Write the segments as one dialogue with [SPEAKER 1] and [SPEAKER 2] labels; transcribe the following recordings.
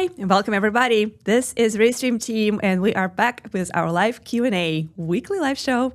[SPEAKER 1] Hi, and welcome everybody. This is Restream team, and we are back with our live Q&A weekly live show,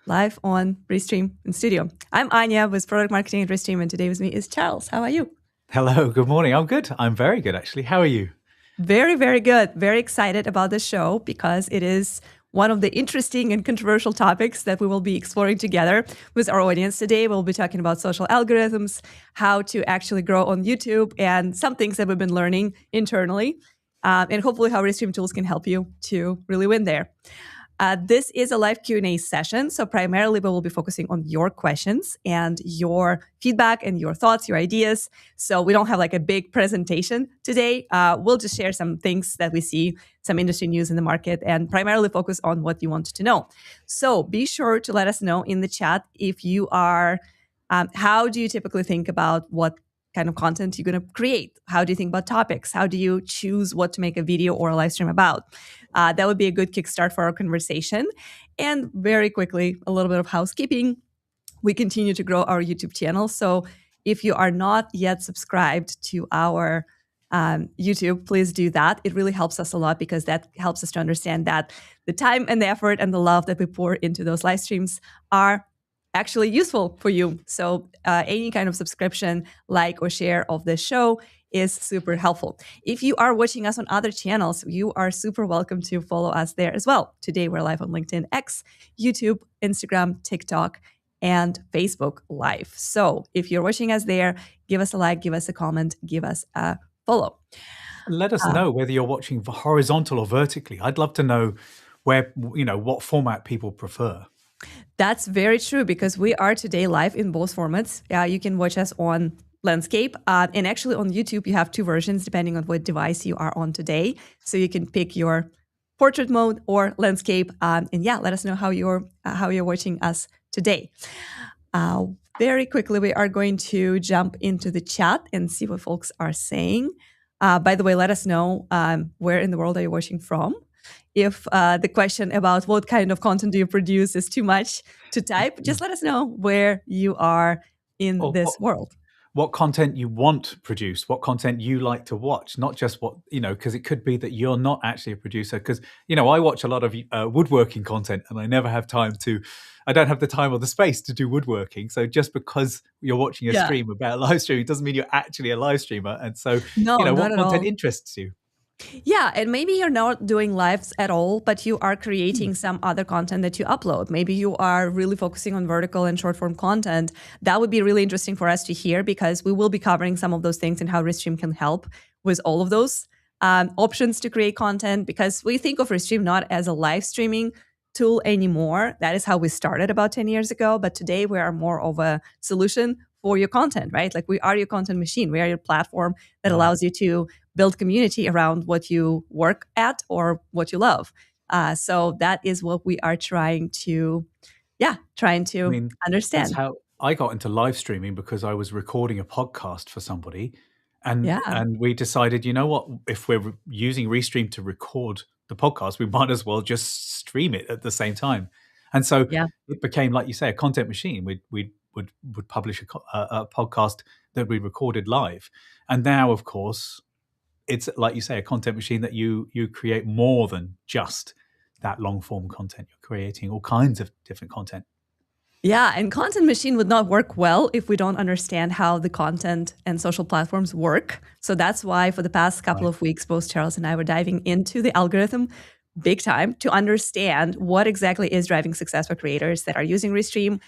[SPEAKER 1] live on Restream in studio. I'm Anya with product marketing at Restream, and today with me is Charles. How are you?
[SPEAKER 2] Hello, good morning. I'm good. I'm very good, actually. How are you?
[SPEAKER 1] Very, very good. Very excited about this show because it is one of the interesting and controversial topics that we will be exploring together with our audience today. We'll be talking about social algorithms, how to actually grow on YouTube, and some things that we've been learning internally, and hopefully how Restream tools can help you to really win there. This is a live Q&A session, so primarily we will be focusing on your questions and your feedback and your thoughts, your ideas. So we don't have like a big presentation today. We'll just share some things that we see, some industry news in the market, and primarily focus on what you want to know. So be sure to let us know in the chat if you are, how do you typically think about what kind of content you're going to create? How do you think about topics? How do you choose what to make a video or a live stream about? That would be a good kickstart for our conversation. And very quickly, a little bit of housekeeping. We continue to grow our YouTube channel. So if you are not yet subscribed to our YouTube, please do that. It really helps us a lot because that helps us to understand that the time and the effort and the love that we pour into those live streams are actually useful for you. So any kind of subscription, like, or share of this show is super helpful. If you are watching us on other channels, you are super welcome to follow us there as well. Today, we're live on LinkedIn, X, YouTube, Instagram, TikTok, and Facebook Live. So if you're watching us there, give us a like, give us a comment, give us a follow.
[SPEAKER 2] Let us know whether you're watching horizontal or vertically. I'd love to know where, what format people prefer.
[SPEAKER 1] That's very true because we are today live in both formats. You can watch us on landscape and actually on YouTube you have two versions depending on what device you are on today. So you can pick your portrait mode or landscape. And let us know how you're watching us today. Very quickly, we are going to jump into the chat and see what folks are saying. By the way, let us know where in the world are you watching from. If the question about what kind of content do you produce is too much to type, just let us know where you are in this world.
[SPEAKER 2] What content you want produced, what content you like to watch, not just what, because it could be that you're not actually a producer. Because, I watch a lot of woodworking content and I never have I don't have the time or the space to do woodworking. So just because you're watching a stream about live streaming doesn't mean you're actually a live streamer. And so, what content interests you?
[SPEAKER 1] Yeah, and maybe you're not doing lives at all, but you are creating some other content that you upload. Maybe you are really focusing on vertical and short form content. That would be really interesting for us to hear because we will be covering some of those things and how Restream can help with all of those options to create content because we think of Restream not as a live streaming tool anymore. That is how we started about 10 years ago. But today we are more of a solution for your content, right? Like we are your content machine. We are your platform that allows you to build community around what you work at or what you love. So that is what we are trying to understand.
[SPEAKER 2] That's how I got into live streaming because I was recording a podcast for somebody. And we decided, you know what, if we're using Restream to record the podcast, we might as well just stream it at the same time. And so it became, like you say, a content machine. We would publish a podcast that we recorded live. And now, of course, it's like you say, a content machine that you create more than just that long form content. You're creating all kinds of different content.
[SPEAKER 1] Yeah, and content machine would not work well if we don't understand how the content and social platforms work. So that's why for the past couple of weeks, both Charles and I were diving into the algorithm big time to understand what exactly is driving success for creators that are using Restream,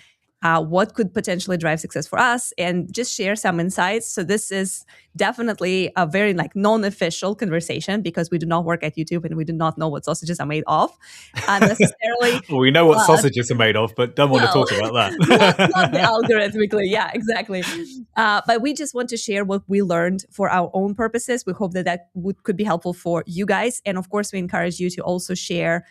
[SPEAKER 1] what could potentially drive success for us, and just share some insights. So this is definitely a very non-official conversation because we do not work at YouTube and we do not know what sausages are made of necessarily.
[SPEAKER 2] Well, we know what sausages are made of, but don't want to talk about that.
[SPEAKER 1] not the algorithmically. Yeah, exactly. But we just want to share what we learned for our own purposes. We hope that could be helpful for you guys. And of course, we encourage you to also share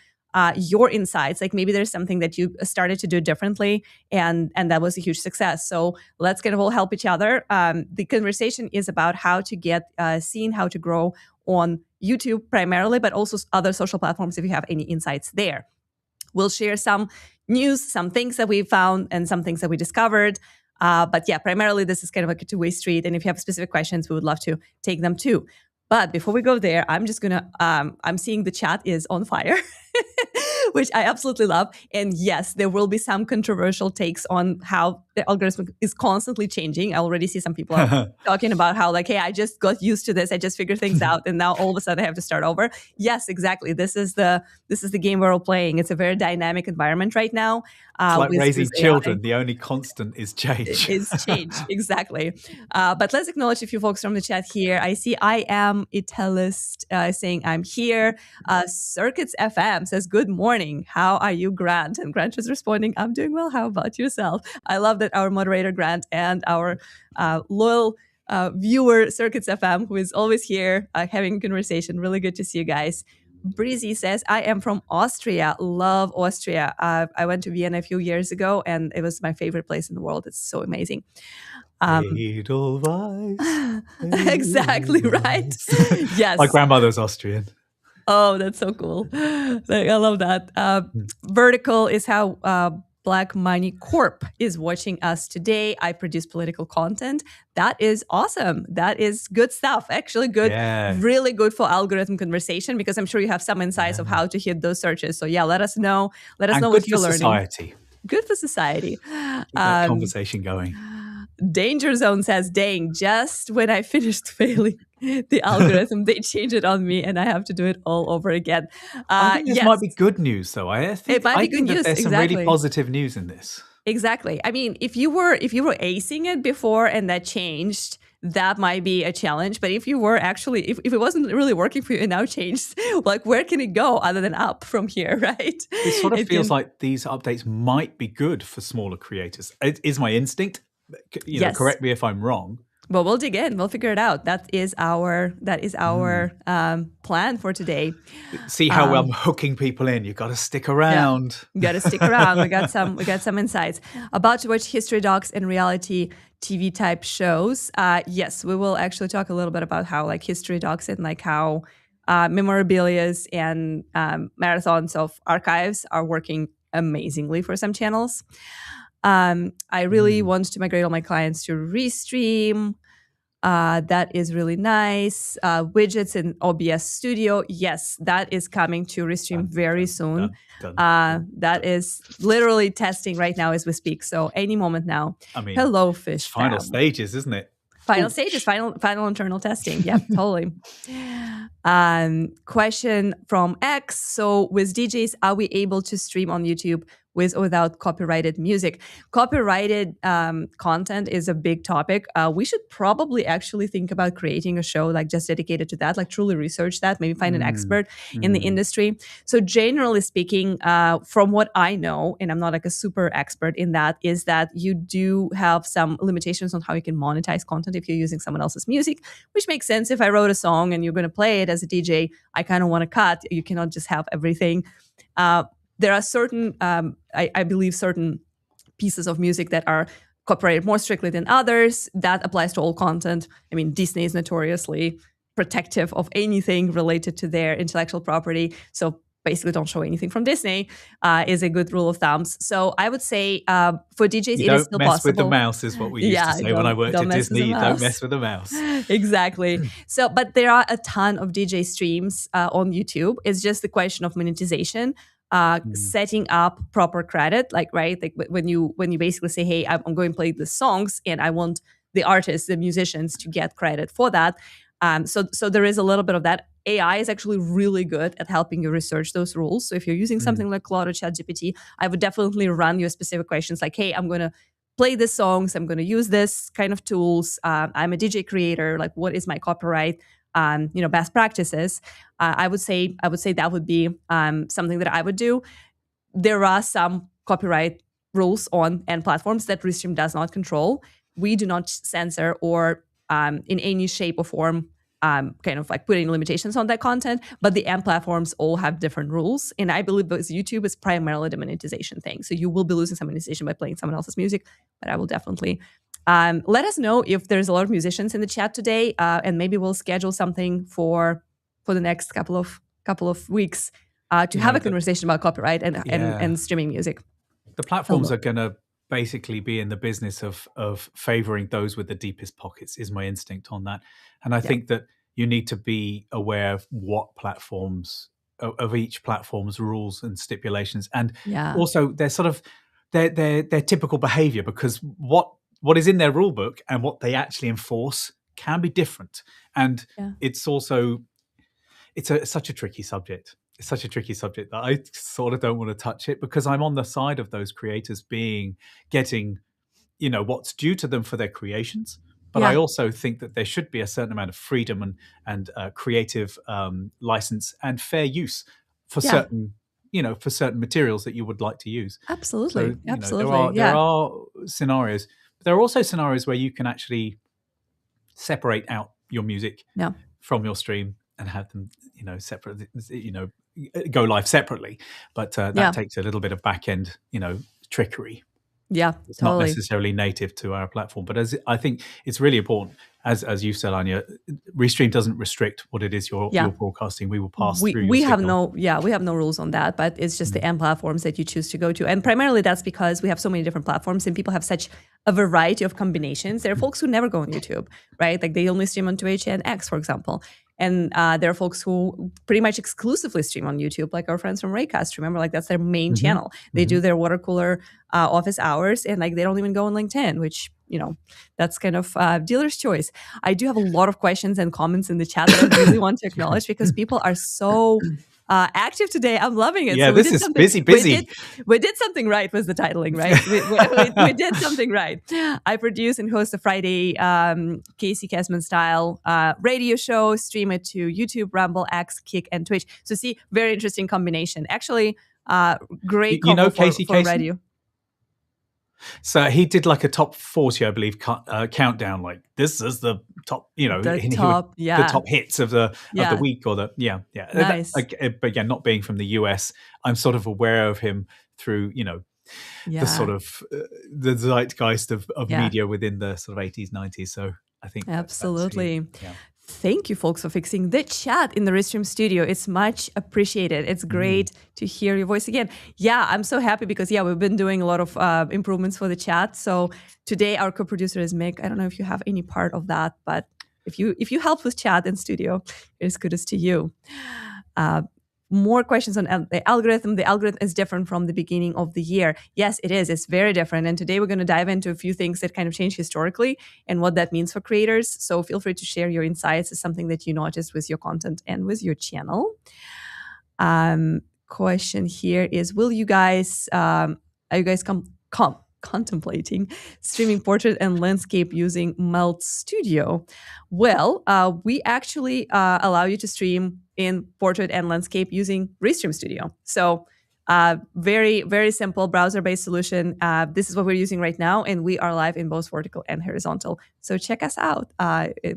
[SPEAKER 1] your insights. Like maybe there's something that you started to do differently and that was a huge success. So let's kind of all help each other. The conversation is about how to get seen, how to grow on YouTube primarily, but also other social platforms if you have any insights there. We'll share some news, some things that we found and some things that we discovered. But primarily this is kind of like a two-way street. And if you have specific questions, we would love to take them too. But before we go there, I'm just gonna, I'm seeing the chat is on fire, which I absolutely love. And yes, there will be some controversial takes on how the algorithm is constantly changing. I already see some people are talking about how like, hey, I just got used to this. I just figured things out. And now all of a sudden I have to start over. Yes, exactly. This is the game we're all playing. It's a very dynamic environment right now.
[SPEAKER 2] It's like raising
[SPEAKER 1] with
[SPEAKER 2] children.
[SPEAKER 1] AI.
[SPEAKER 2] The only constant is change.
[SPEAKER 1] Is change, exactly. But let's acknowledge a few folks from the chat here. I see I am Italist saying I'm here. Circuits FM says, good morning. How are you, Grant? And Grant is responding, I'm doing well. How about yourself? I love that our moderator, Grant, and our loyal viewer, Circuits FM, who is always here having a conversation. Really good to see you guys. Breezy says, I am from Austria. Love Austria. I went to Vienna a few years ago, and it was my favorite place in the world. It's so amazing.
[SPEAKER 2] Edelweiss,
[SPEAKER 1] exactly, right? Yes.
[SPEAKER 2] My grandmother's Austrian.
[SPEAKER 1] Oh, that's so cool. I love that. Vertical is how Black Money Corp is watching us today. I produce political content. That is awesome. That is good stuff. Actually good, really good for algorithm conversation, because I'm sure you have some insights of how to hit those searches. So yeah, let us know. Let us know what you're learning.
[SPEAKER 2] Society.
[SPEAKER 1] Good for society.
[SPEAKER 2] Keep that conversation going.
[SPEAKER 1] Danger Zone says, dang, just when I finished failing the algorithm, they change it on me and I have to do it all over again.
[SPEAKER 2] I think this might be good news, though. I think
[SPEAKER 1] it might be good news.
[SPEAKER 2] There's some really positive news in this.
[SPEAKER 1] Exactly. I mean, if you were acing it before and that changed, that might be a challenge. But if you were actually, if it wasn't really working for you and now changed, like where can it go other than up from here, right?
[SPEAKER 2] It sort of feels like these updates might be good for smaller creators. It is my instinct. You know, correct me if I'm wrong.
[SPEAKER 1] Well, we'll dig in. We'll figure it out. That is our plan for today.
[SPEAKER 2] See how I'm hooking people in. You got to stick around.
[SPEAKER 1] Yeah. You got to stick around. We got some insights. About to watch history docs and reality TV type shows. Yes, we will actually talk a little bit about how like history docs and like how memorabilias and marathons of archives are working amazingly for some channels. I really want to migrate all my clients to Restream. That is really nice. Widgets in OBS Studio. Yes, that is coming to Restream very soon. That is literally testing right now as we speak. So any moment now.
[SPEAKER 2] I mean,
[SPEAKER 1] hello, Fish.
[SPEAKER 2] Final stages, isn't it?
[SPEAKER 1] Final stages, final internal testing. Yeah, totally. Question from X. So with DJs, are we able to stream on YouTube with or without copyrighted music? Copyrighted content is a big topic. We should probably actually think about creating a show like just dedicated to that, like truly research that, maybe find an expert in the industry. So generally speaking, from what I know, and I'm not like a super expert in that, is that you do have some limitations on how you can monetize content if you're using someone else's music, which makes sense. If I wrote a song and you're going to play it as a DJ, I kind of want to cut. You cannot just have everything. There are certain, I believe, certain pieces of music that are copyrighted more strictly than others. That applies to all content. I mean, Disney is notoriously protective of anything related to their intellectual property. So basically don't show anything from Disney is a good rule of thumb. So I would say for DJs, it is still possible.
[SPEAKER 2] Don't mess with the mouse is what we used to say when I worked at Disney. Don't mess with the mouse.
[SPEAKER 1] Exactly. So, but there are a ton of DJ streams on YouTube. It's just the question of monetization. Setting up proper credit, like when you basically say, hey, I'm going to play the songs and I want the artists, the musicians to get credit for that. So there is a little bit of that. AI is actually really good at helping you research those rules. So if you're using something like Claude or ChatGPT, I would definitely run your specific questions like, hey, I'm going to play the songs, I'm going to use this kind of tools. I'm a DJ creator. Like, what is my copyright? Best practices. I would say that would be something that I would do. There are some copyright rules on end platforms that Restream does not control. We do not censor or in any shape or form kind of like putting limitations on that content, but the end platforms all have different rules. And I believe because YouTube is primarily the monetization thing. So you will be losing some monetization by playing someone else's music, but I will definitely let us know if there's a lot of musicians in the chat today, and maybe we'll schedule something for the next couple of weeks to have a conversation about copyright and streaming music.
[SPEAKER 2] The platforms are going to basically be in the business of favoring those with the deepest pockets, is my instinct on that. And I think that you need to be aware of what platforms of each platform's rules and stipulations, and also their sort of their typical behavior, because what is in their rule book and what they actually enforce can be different. And it's also such a tricky subject. It's such a tricky subject that I sort of don't want to touch it, because I'm on the side of those creators getting what's due to them for their creations. But I also think that there should be a certain amount of freedom and creative license and fair use for certain materials that you would like to use.
[SPEAKER 1] Absolutely.
[SPEAKER 2] So,
[SPEAKER 1] absolutely.
[SPEAKER 2] There are scenarios. But there are also scenarios where you can actually separate out your music from your stream and have them, separate, go live separately. But that takes a little bit of back end, trickery.
[SPEAKER 1] Yeah,
[SPEAKER 2] it's not necessarily native to our platform, but I think it's really important, as you said, Anya. Restream doesn't restrict what it is you're broadcasting. We will pass through.
[SPEAKER 1] We have no rules on that, but it's just the end platforms that you choose to go to, and primarily that's because we have so many different platforms and people have such a variety of combinations. There are folks who never go on YouTube, right? Like they only stream on Twitch and X, for example. And there are folks who pretty much exclusively stream on YouTube, like our friends from Raycast. Remember, like that's their main channel. They do their water cooler office hours, and like they don't even go on LinkedIn, which that's kind of dealer's choice. I do have a lot of questions and comments in the chat that I really want to acknowledge, because people are so active today. I'm loving it.
[SPEAKER 2] Yeah, so this is busy.
[SPEAKER 1] We did something right was the titling, right? we did something right. I produce and host a Friday Casey Kesman style radio show, stream it to YouTube, Rumble, X, Kick, and Twitch. So see, very interesting combination. Actually, great combo for radio.
[SPEAKER 2] So he did like a top 40, I believe, countdown. Like this is the top, the top hits of the week, or
[SPEAKER 1] Nice.
[SPEAKER 2] But again, not being from the US, I'm sort of aware of him through the sort of the zeitgeist of media within the sort of 80s, 90s. So I think
[SPEAKER 1] absolutely. Thank you, folks, for fixing the chat in the Restream studio. It's much appreciated. It's great to hear your voice again. Yeah, I'm so happy because, we've been doing a lot of improvements for the chat. So today our co-producer is Mick. I don't know if you have any part of that, but if you help with chat in studio, it's kudos to you. More questions on the algorithm. The algorithm is different from the beginning of the year. Yes, it is. It's very different. And today we're going to dive into a few things that kind of changed historically and what that means for creators. So feel free to share your insights as something that you noticed with your content and with your channel. Question here is, are you guys contemplating streaming portrait and landscape using Melt Studio? Well, we actually allow you to stream in portrait and landscape using Restream Studio. So very, very simple browser-based solution. This is what we're using right now, and we are live in both vertical and horizontal. So check us out.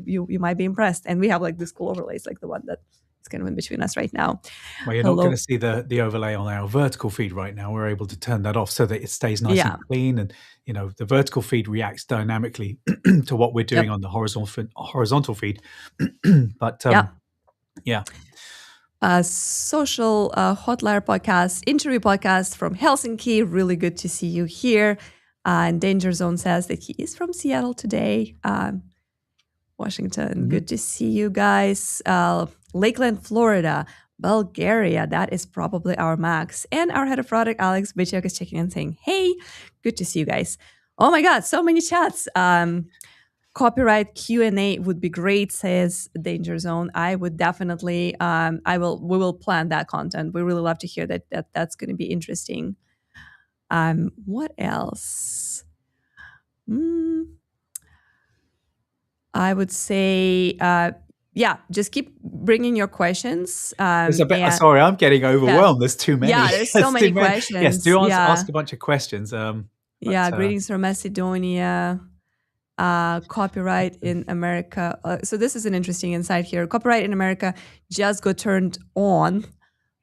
[SPEAKER 1] You might be impressed. And we have like this cool overlays, like the one that is kind of in between us right now.
[SPEAKER 2] Well, you're not going to see the overlay on our vertical feed right now. We're able to turn that off so that it stays nice and clean. And, the vertical feed reacts dynamically to what we're doing on the horizontal feed. But,
[SPEAKER 1] social Hotlier podcast, interview podcast from Helsinki. Really good to see you here. And Danger Zone says that he is from Seattle today. Washington, good to see you guys. Lakeland, Florida, Bulgaria, that is probably our max. And our head of product, Alex Bichuk, is checking in saying, hey, good to see you guys. Oh my God, so many chats. Copyright Q&A would be great, says Danger Zone. I would definitely, we will plan that content. We really love to hear that's going to be interesting. What else? I would say, just keep bringing your questions.
[SPEAKER 2] Sorry, I'm getting overwhelmed. There's too many.
[SPEAKER 1] Yeah, there's so many questions.
[SPEAKER 2] Yes, do ask a bunch of questions.
[SPEAKER 1] Greetings from Macedonia. Copyright in America. So this is an interesting insight here. Copyright in America just got turned on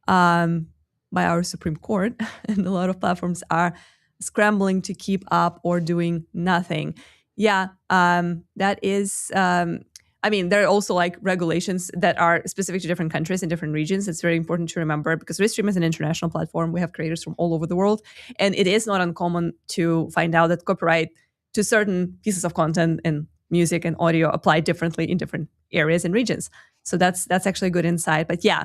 [SPEAKER 1] by our Supreme Court, and a lot of platforms are scrambling to keep up or doing nothing. Yeah, that is. There are also like regulations that are specific to different countries and different regions. It's very important to remember because Restream is an international platform. We have creators from all over the world, and it is not uncommon to find out that copyright to certain pieces of content and music and audio apply differently in different areas and regions. So that's actually a good insight. But yeah,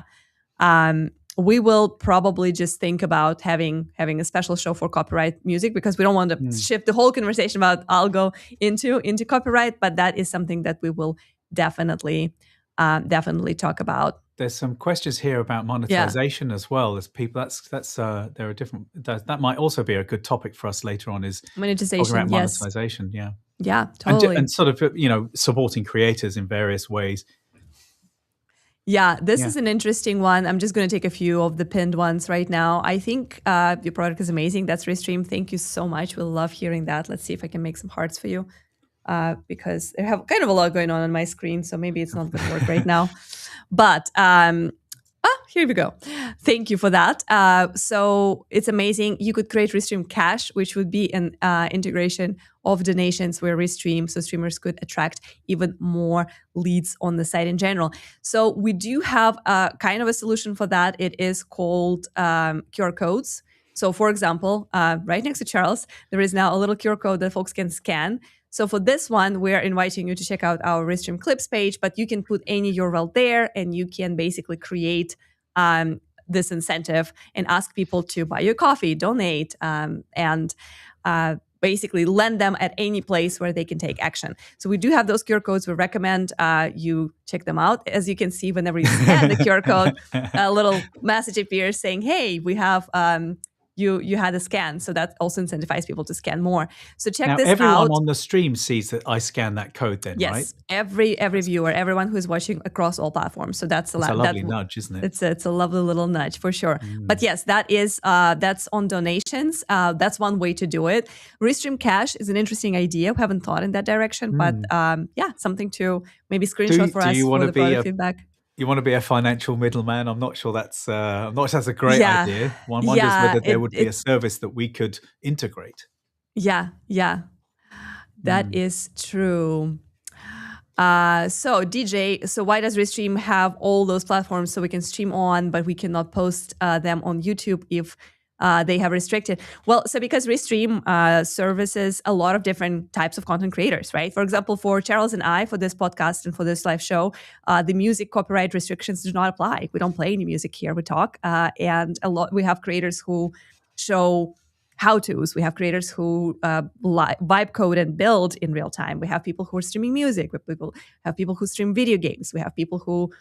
[SPEAKER 1] we will probably just think about having a special show for copyright music, because we don't want to shift the whole conversation about algo into copyright. But that is something that we will definitely talk about.
[SPEAKER 2] There's some questions here about monetization as well. There's people there are different that might also be a good topic for us later on, is
[SPEAKER 1] monetization.
[SPEAKER 2] Talking about monetization.
[SPEAKER 1] Yes. Yeah, totally.
[SPEAKER 2] And sort of, supporting creators in various ways.
[SPEAKER 1] Yeah, this is an interesting one. I'm just going to take a few of the pinned ones right now. I think your product is amazing. That's Restream. Thank you so much. We'll love hearing that. Let's see if I can make some hearts for you, because I have kind of a lot going on my screen, so maybe it's not going to work right now. But here we go. Thank you for that. So it's amazing. You could create Restream Cash, which would be an integration of donations where Restream, so streamers could attract even more leads on the site in general. So we do have kind of a solution for that. It is called QR codes. So for example, right next to Charles, there is now a little QR code that folks can scan. So for this one, we're inviting you to check out our Restream Clips page, but you can put any URL there and you can basically create this incentive and ask people to buy you coffee, donate, and basically lend them at any place where they can take action. So we do have those QR codes. We recommend you check them out. As you can see, whenever you scan the QR code, a little message appears saying, hey, we have... You had a scan, so that also incentivizes people to scan more. So check this out.
[SPEAKER 2] Everyone on the stream sees that I scan that code then,
[SPEAKER 1] yes,
[SPEAKER 2] right?
[SPEAKER 1] Every viewer, everyone who's watching across all platforms. So that's a
[SPEAKER 2] lovely nudge, isn't it?
[SPEAKER 1] It's a lovely little nudge for sure. But yes, that's on donations. That's one way to do it. Restream Cash is an interesting idea. We haven't thought in that direction, but something to maybe screenshot for us for the product feedback.
[SPEAKER 2] You want to be a financial middleman? I'm not sure that's a great idea. One wonders whether there would be a service that we could integrate.
[SPEAKER 1] Yeah, that is true. So DJ, so why does Restream have all those platforms so we can stream on, but we cannot post them on YouTube if they have restricted? Well, so because Restream services a lot of different types of content creators, right? For example, for Charles and I, for this podcast and for this live show, the music copyright restrictions do not apply. We don't play any music here. We talk, and we have creators who show how-tos. We have creators who vibe code and build in real time. We have people who are streaming music. We have people who stream video games. We have people who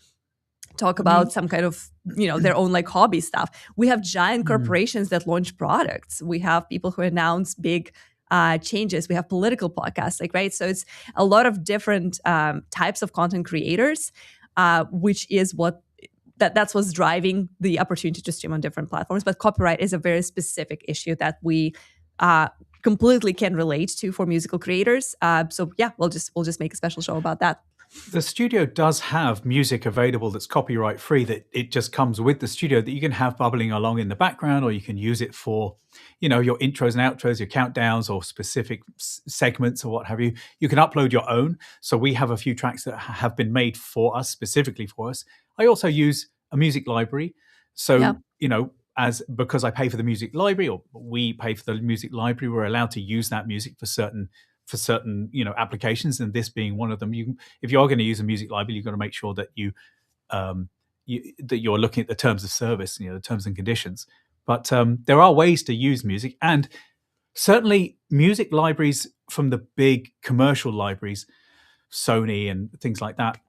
[SPEAKER 1] talk about some kind of, their own like hobby stuff. We have giant corporations that launch products. We have people who announce big changes. We have political podcasts, right? So it's a lot of different types of content creators, which is that's what's driving the opportunity to stream on different platforms. But copyright is a very specific issue that we completely can relate to for musical creators. So yeah, we'll just make a special show about that.
[SPEAKER 2] The studio does have music available that's copyright free, that it just comes with the studio, that you can have bubbling along in the background, or you can use it for, your intros and outros, your countdowns, or specific segments or what have you. You can upload your own. So we have a few tracks that have been made for us, specifically for us. I also use a music library. So, because I pay for the music library, or we pay for the music library, we're allowed to use that music for certain applications, and this being one of them. If you are going to use a music library, you've got to make sure that that you're looking at the terms of service, the terms and conditions. But there are ways to use music, and certainly music libraries from the big commercial libraries, Sony and things like that,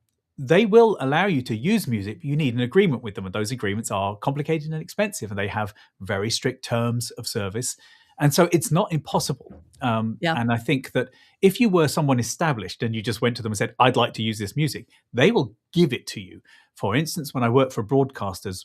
[SPEAKER 2] they will allow you to use music, but you need an agreement with them, and those agreements are complicated and expensive, and they have very strict terms of service. And so it's not impossible. And I think that if you were someone established and you just went to them and said, I'd like to use this music, they will give it to you. For instance, when I work for broadcasters,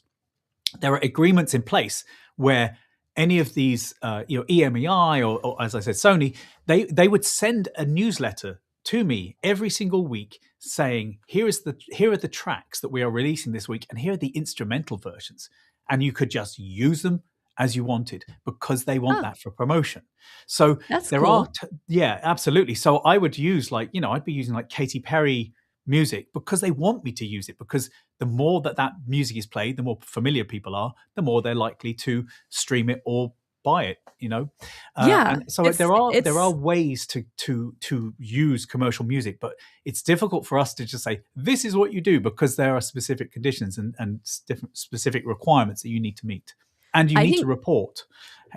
[SPEAKER 2] there are agreements in place where any of these, EMEI or as I said, Sony, they would send a newsletter to me every single week saying, here are the tracks that we are releasing this week, and here are the instrumental versions. And you could just use them as you wanted, because they want that for promotion. So
[SPEAKER 1] that's
[SPEAKER 2] there
[SPEAKER 1] cool.
[SPEAKER 2] Yeah, absolutely. So I would use I'd be using like Katy Perry music because they want me to use it, because the more that music is played, the more familiar people are, the more they're likely to stream it or buy it,
[SPEAKER 1] Yeah,
[SPEAKER 2] and so there are ways to use commercial music, but it's difficult for us to just say this is what you do, because there are specific conditions and different specific requirements that you need to meet, and you need to report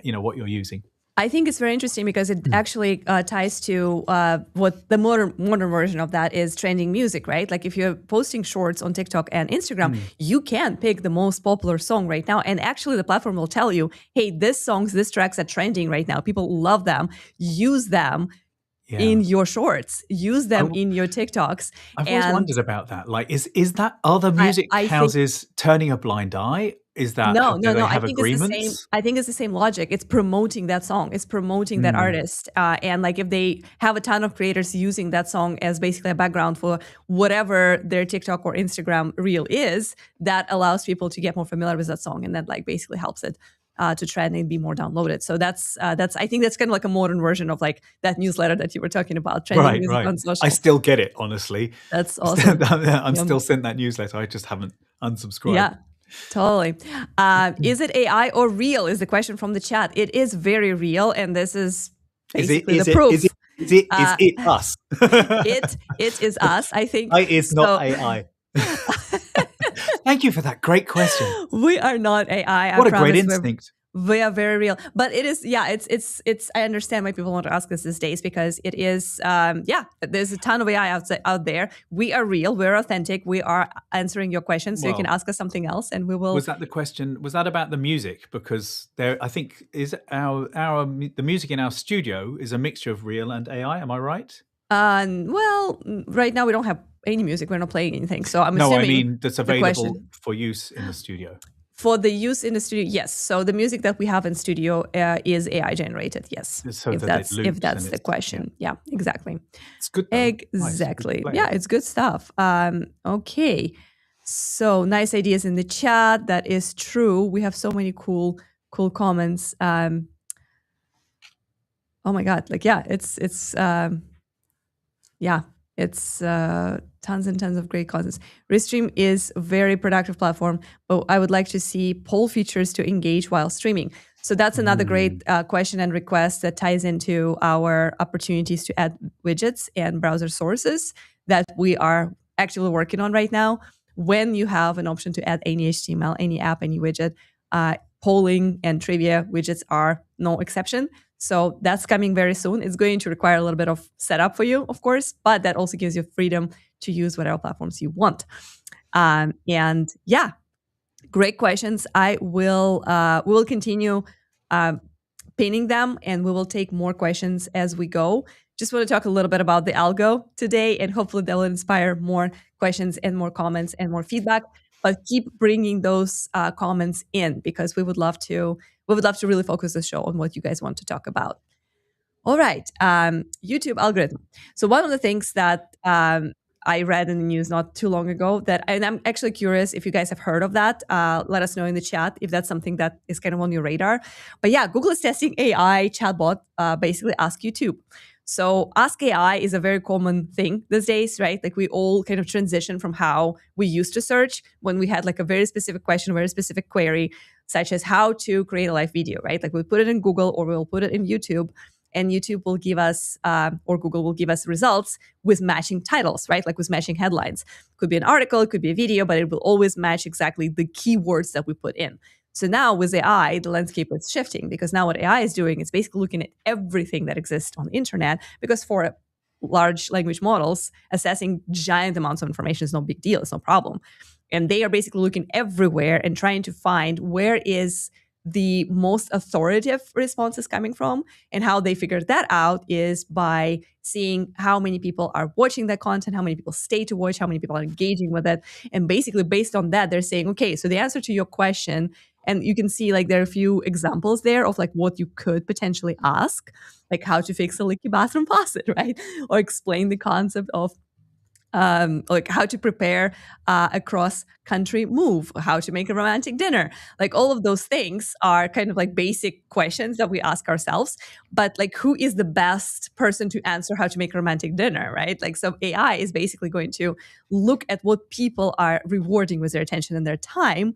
[SPEAKER 2] what you're using.
[SPEAKER 1] I think it's very interesting because it actually ties to what the modern version of that is trending music, right? Like if you're posting shorts on TikTok and Instagram, you can pick the most popular song right now. And actually the platform will tell you, hey, these tracks are trending right now. People love them. Use them in your shorts. Use them in your TikToks.
[SPEAKER 2] I've always wondered about that. Like, is that other music houses turning a blind eye? Is that
[SPEAKER 1] no?
[SPEAKER 2] Have agreements?
[SPEAKER 1] I think it's the same logic. It's promoting that song. It's promoting that artist. And like if they have a ton of creators using that song as basically a background for whatever their TikTok or Instagram reel is, that allows people to get more familiar with that song, and that like basically helps it to trend and be more downloaded. So that's I think that's kind of like a modern version of like that newsletter that you were talking about, trending music on social.
[SPEAKER 2] I still get it, honestly.
[SPEAKER 1] That's awesome.
[SPEAKER 2] I'm still sent that newsletter. I just haven't unsubscribed.
[SPEAKER 1] Yeah. Totally. Is it AI or real is the question from the chat. It is very real, and this is basically the proof.
[SPEAKER 2] Is it us?
[SPEAKER 1] It is us, I think.
[SPEAKER 2] It's not AI. Thank you for that great question.
[SPEAKER 1] We are not AI.
[SPEAKER 2] What a great instinct.
[SPEAKER 1] We are very real, but it is, it's, I understand why people want to ask us these days, because it is, there's a ton of AI out there. We are real. We're authentic. We are answering your questions. So you can ask us something else and we will.
[SPEAKER 2] Was that the question? Was that about the music? Because I think the music in our studio is a mixture of real and AI. Am I right?
[SPEAKER 1] Well, right now we don't have any music. We're not playing anything. So I'm assuming.
[SPEAKER 2] No, I mean, that's available for use in the studio.
[SPEAKER 1] For the use in the studio, yes. So the music that we have in studio is AI generated, yes.
[SPEAKER 2] So
[SPEAKER 1] if that's the question. Yeah, exactly.
[SPEAKER 2] It's good though.
[SPEAKER 1] Exactly. Nice. Yeah, it's good stuff. Okay. So nice ideas in the chat. That is true. We have so many cool comments. Oh my God. Like, yeah, it's tons and tons of great causes. Restream is a very productive platform, but I would like to see poll features to engage while streaming. So that's another great question and request that ties into our opportunities to add widgets and browser sources that we are actually working on right now. When you have an option to add any HTML, any app, any widget, polling and trivia widgets are no exception. So that's coming very soon. It's going to require a little bit of setup for you, of course, but that also gives you freedom to use whatever platforms you want. And yeah, great questions. We will continue pinning them, and we will take more questions as we go. Just want to talk a little bit about the algo today, and hopefully that will inspire more questions and more comments and more feedback. But keep bringing those comments in, because we would love to really focus the show on what you guys want to talk about. All right, YouTube algorithm. So one of the things that I read in the news not too long ago, and I'm actually curious if you guys have heard of that. Let us know in the chat if that's something that is kind of on your radar. But yeah, Google is testing AI chatbot, basically Ask YouTube. So Ask AI is a very common thing these days, right? Like we all kind of transition from how we used to search when we had like a very specific question, a very specific query, such as how to create a live video, right? Like we put it in Google or we'll put it in YouTube, and YouTube will give us, or Google will give us results with matching titles, right? Like with matching headlines. Could be an article, it could be a video, but it will always match exactly the keywords that we put in. So now with AI, the landscape is shifting, because now what AI is doing is basically looking at everything that exists on the internet, because for large language models, assessing giant amounts of information is no big deal. It's no problem. And they are basically looking everywhere and trying to find where is the most authoritative responses coming from. And how they figure that out is by seeing how many people are watching that content, how many people stay to watch, how many people are engaging with it. And basically based on that, they're saying, okay, so the answer to your question, and you can see like there are a few examples there of like what you could potentially ask, like how to fix a leaky bathroom faucet, right? Or explain the concept of like how to prepare a cross-country move, how to make a romantic dinner. Like all of those things are kind of like basic questions that we ask ourselves. But like, who is the best person to answer how to make a romantic dinner, right? Like, so AI is basically going to look at what people are rewarding with their attention and their time,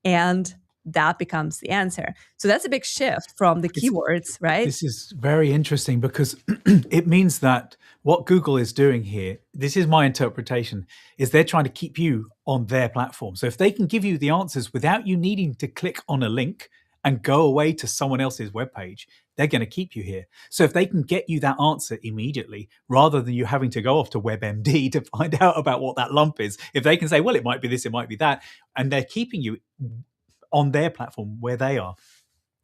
[SPEAKER 1] and that becomes the answer. So that's a big shift from the keywords, right?
[SPEAKER 2] This is very interesting because it means that what Google is doing here, this is my interpretation, is they're trying to keep you on their platform. So if they can give you the answers without you needing to click on a link and go away to someone else's webpage, they're going to keep you here. So if they can get you that answer immediately, rather than you having to go off to WebMD to find out about what that lump is, if they can say, well, it might be this, it might be that, and they're keeping you on their platform where they are.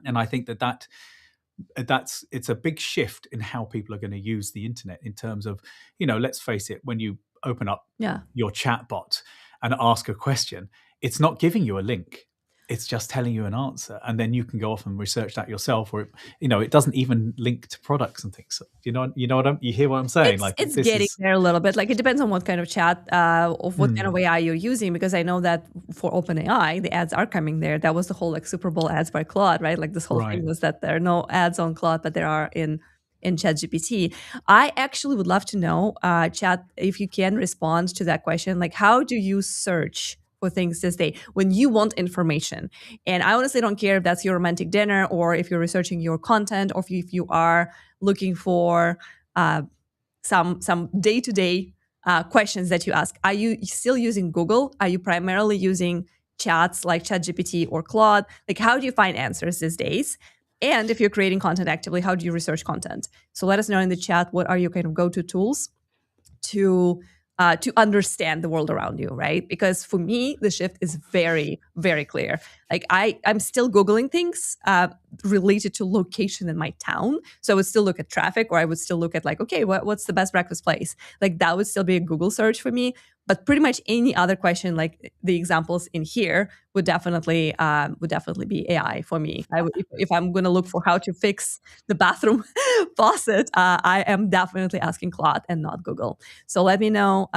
[SPEAKER 2] And I think that's it's a big shift in how people are going to use the internet in terms of, let's face it, when you open up your chat bot and ask a question, it's not giving you a link. It's just telling you an answer, and then you can go off and research that yourself. Or it doesn't even link to products and things. So, you hear what I'm saying?
[SPEAKER 1] It's getting there a little bit. Like, it depends on what kind of chat, of what kind of AI you're using. Because I know that for OpenAI, the ads are coming there. That was the whole Super Bowl ads by Claude, right? Like, this whole thing was that there are no ads on Claude, but there are in ChatGPT. I actually would love to know, Chat, if you can respond to that question. Like, how do you search for things this day when you want information? And I honestly don't care if that's your romantic dinner, or if you're researching your content, or if you are looking for some day-to-day questions that you ask. Are you still using Google? Are you primarily using chats like ChatGPT or Claude? Like, how do you find answers these days? And if you're creating content actively, how do you research content? So let us know in the chat, what are your kind of go-to tools to understand the world around you, right? Because for me, the shift is very, very clear. Like, I'm still Googling things related to location in my town. So I would still look at traffic, or I would still look at, like, okay, what's the best breakfast place? Like, that would still be a Google search for me. But pretty much any other question, like the examples in here, would definitely be AI for me. If I'm going to look for how to fix the bathroom faucet, I am definitely asking Claude and not Google. So let me know.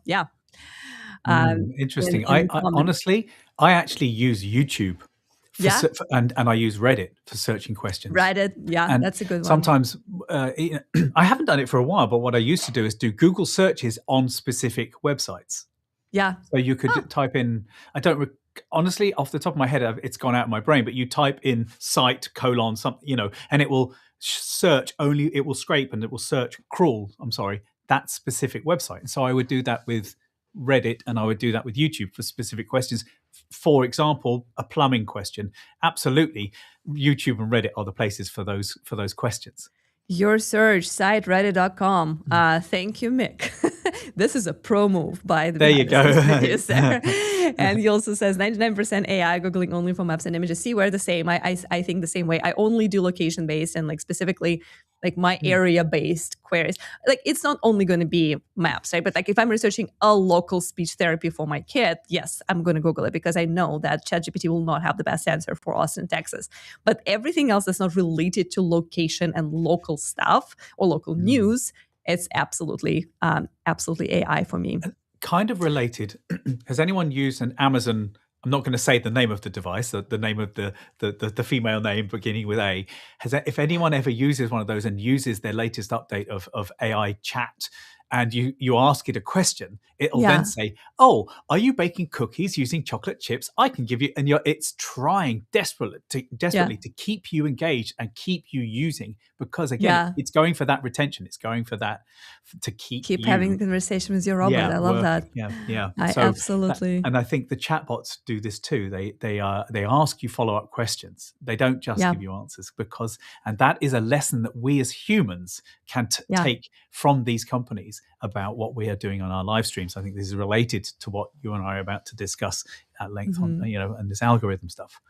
[SPEAKER 1] Yeah.
[SPEAKER 2] Interesting. I honestly, I actually use YouTube. And I use Reddit for searching questions.
[SPEAKER 1] Reddit, and that's a good one.
[SPEAKER 2] Sometimes I haven't done it for a while, but what I used to do is do Google searches on specific websites.
[SPEAKER 1] Yeah.
[SPEAKER 2] So you could type in, honestly, off the top of my head, it's gone out of my brain, but you type in site : something, and it will search only, it will scrape and it will crawl that specific website. And so I would do that with Reddit, and I would do that with YouTube for specific questions. For example, a plumbing question. Absolutely, YouTube and Reddit are the places for those questions.
[SPEAKER 1] Your search site, reddit.com. Thank you, Mick. This is a pro move by the
[SPEAKER 2] there you go.
[SPEAKER 1] producer. And he also says 99% AI, Googling only for maps and images. See, we're the same. I think the same way. I only do location-based and, like, specifically, like, my area-based queries. Like, it's not only going to be maps, right? But, like, if I'm researching a local speech therapy for my kid, yes, I'm going to Google it, because I know that ChatGPT will not have the best answer for Austin, Texas. But everything else that's not related to location and local stuff or local news, it's absolutely AI for me.
[SPEAKER 2] Kind of related. Has anyone used an Amazon? I'm not going to say the name of the device, the name of the female name beginning with A. If anyone ever uses one of those and uses their latest update of AI chat, and you ask it a question, it'll then say, "Oh, are you baking cookies using chocolate chips? I can give you." And it's trying desperately to keep you engaged and keep you using, because again, it's going for that retention. It's going for that to keep you
[SPEAKER 1] having a conversation with your robot. I love that.
[SPEAKER 2] Yeah.
[SPEAKER 1] Absolutely.
[SPEAKER 2] And I think the chatbots do this too. They ask you follow-up questions. They don't just give you answers, and that is a lesson that we as humans can take from these companies about what we are doing on our live streams. I think this is related to what you and I are about to discuss at length on, and this algorithm stuff.